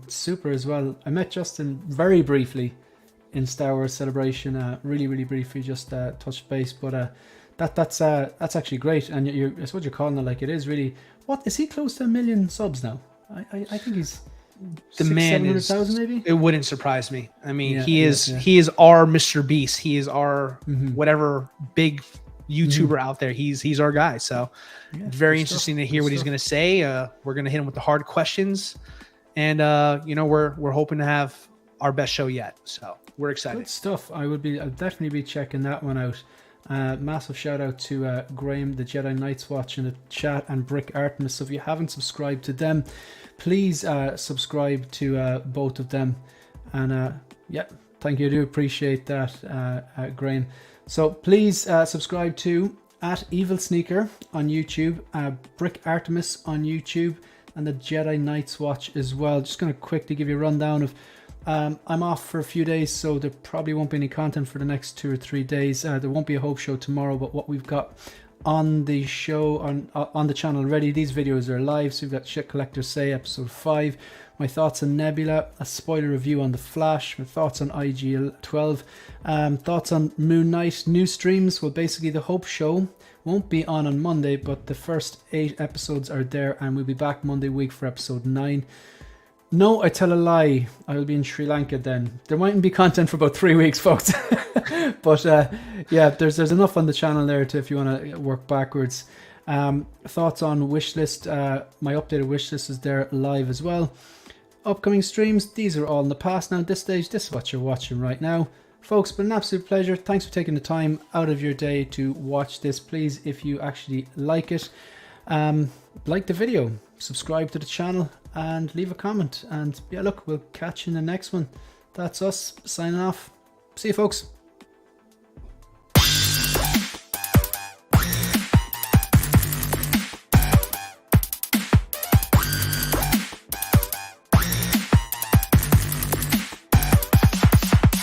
Super as well. I met Justin very briefly in Star Wars Celebration. Really briefly, just touched base. But that's actually great. And I suppose you're calling it like it is. Really, what is he close to 1 million subs now? I think he's the man is 700,000 maybe. It wouldn't surprise me. I mean, he is our Mr. Beast. He is our whatever big YouTuber out there. He's our guy. So very interesting to hear what he's going to say. We're going to hit him with the hard questions, and we're hoping to have our best show yet. So we're excited. Good stuff. I'll definitely be checking that one out. Massive shout out to Graham, the Jedi Knights Watch in the chat, and Brick Artemis. So if you haven't subscribed to them, please subscribe to both of them. And thank you. I do appreciate that, Graham. So please subscribe to @EvilSneaker on YouTube, Brick Artemis on YouTube, and the Jedi Knights Watch as well. Just going to quickly give you a rundown of I'm off for a few days, so there probably won't be any content for the next 2 or 3 days. There won't be a Hope show tomorrow, but what we've got on the show on the channel already, these videos are live. So we've got Shit Collectors Say episode 5, my thoughts on Nebula, a spoiler review on The Flash, my thoughts on IG-12, thoughts on Moon Knight, new streams. Well, basically the Hope show won't be on Monday, but the first 8 episodes are there, and we'll be back Monday week for episode 9. No, I tell a lie. I will be in Sri Lanka then. There mightn't be content for about 3 weeks, folks. But there's enough on the channel there if you want to work backwards. Thoughts on wishlist. My updated wishlist is there live as well. Upcoming streams, these are all in the past now. At this stage, this is what you're watching right now. Folks, it's been an absolute pleasure. Thanks for taking the time out of your day to watch this. Please, if you actually like it, like the video, subscribe to the channel, and leave a comment. And yeah, look, we'll catch you in the next one. That's us signing off. See you, folks.